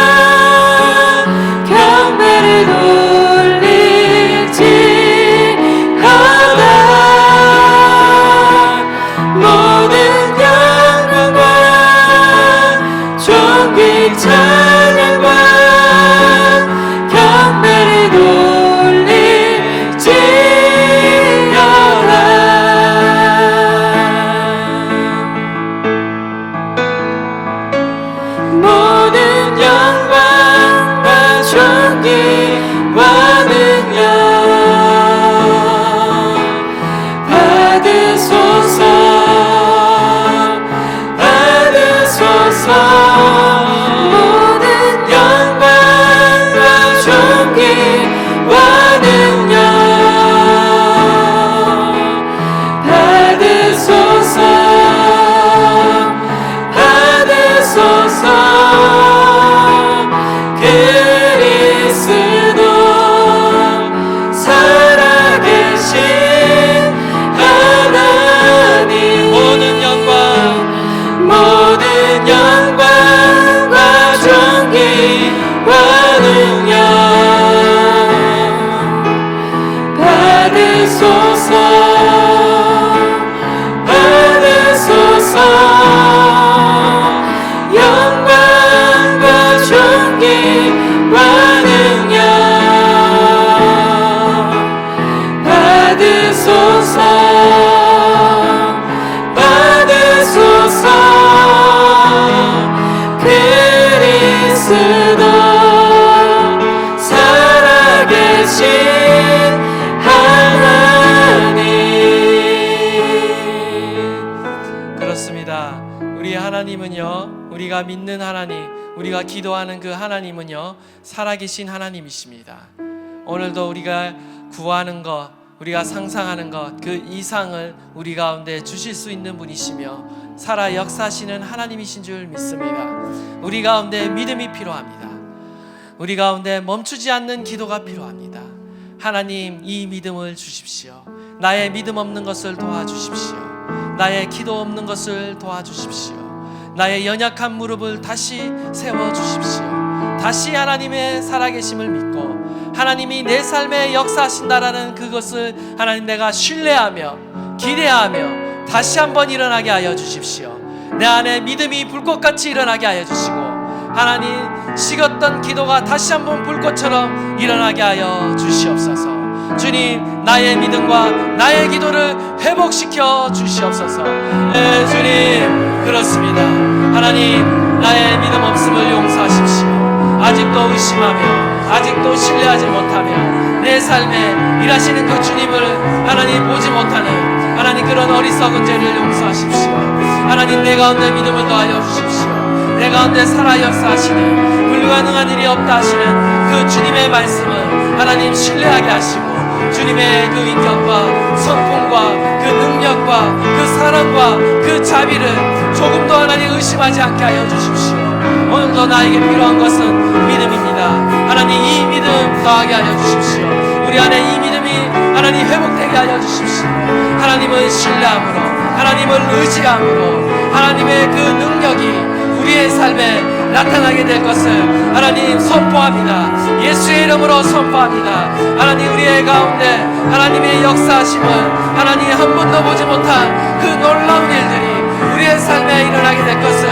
경배를 돌릴지어다. 모든 영광과 존귀 찬양과 경배를 돌릴지어다. 하나님은요, 우리가 믿는 하나님, 우리가 기도하는 그 하나님은요, 살아계신 하나님이십니다. 오늘도 우리가 구하는 것, 우리가 상상하는 것, 그 이상을 우리 가운데 주실 수 있는 분이시며 살아 역사하시는 하나님이신 줄 믿습니다. 우리 가운데 믿음이 필요합니다. 우리 가운데 멈추지 않는 기도가 필요합니다. 하나님, 이 믿음을 주십시오. 나의 믿음 없는 것을 도와주십시오. 나의 기도 없는 것을 도와주십시오. 나의 연약한 무릎을 다시 세워주십시오. 다시 하나님의 살아계심을 믿고 하나님이 내 삶에 역사하신다라는 그것을 하나님 내가 신뢰하며 기대하며 다시 한번 일어나게 하여 주십시오. 내 안에 믿음이 불꽃같이 일어나게 하여 주시고 하나님, 식었던 기도가 다시 한번 불꽃처럼 일어나게 하여 주시옵소서. 주님, 나의 믿음과 나의 기도를 회복시켜 주시옵소서. 네, 주님, 그렇습니다. 하나님, 나의 믿음 없음을 용서하십시오. 아직도 의심하며 아직도 신뢰하지 못하며 내 삶에 일하시는 그 주님을 하나님 보지 못하는 하나님, 그런 어리석은 죄를 용서하십시오. 하나님, 내 가운데 믿음을 더하여 주십시오. 내 가운데 살아 역사하시는 불가능한 일이 없다 하시는 그 주님의 말씀을 하나님 신뢰하게 하시고 주님의 그 인격과 성품과 그 능력과 그 사랑과 그 자비를 조금도 하나님 의심하지 않게 하여 주십시오. 오늘도 나에게 필요한 것은 믿음입니다. 하나님, 이 믿음 더하게 하여 주십시오. 우리 안에 이 믿음이 하나님 회복되게 하여 주십시오. 하나님을 신뢰함으로, 하나님을 의지함으로 하나님의 그 능력이 우리의 삶에 나타나게 될 것을 하나님 선포합니다. 예수의 이름으로 선포합니다. 하나님, 우리의 가운데 하나님의 역사하심을 하나님 한 번도 보지 못한 그 놀라운 일들이 우리의 삶에 일어나게 될 것을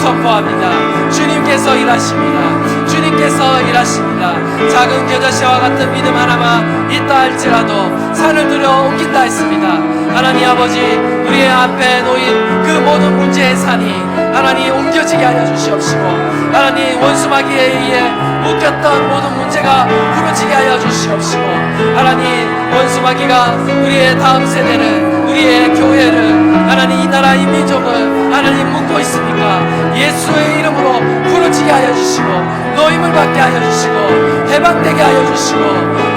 선포합니다. 주님께서 일하십니다. 주님께서 일하십니다. 작은 겨자씨와 같은 믿음 하나만 있다 할지라도 산을 들여 옮긴다 했습니다. 하나님 아버지, 우리의 앞에 놓인 그 모든 문제의 산이 하나님 옮겨지게 하여 주시옵시고 하나님, 원수마귀에 의해 묶였던 모든 문제가 풀어지게 하여 주시옵시고 하나님, 원수마귀가 우리의 다음 세대를, 우리의 교회를, 하나님 이 나라 이 민족을 하나님 묶고 있으니까 예수의 이름으로 풀어지게 하여 주시고 노임을 받게 하여 주시고 해방되게 하여 주시고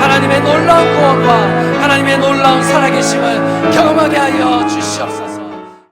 하나님의 놀라운 구원과 하나님의 놀라운 살아계심을 경험하게 하여 주시옵소서.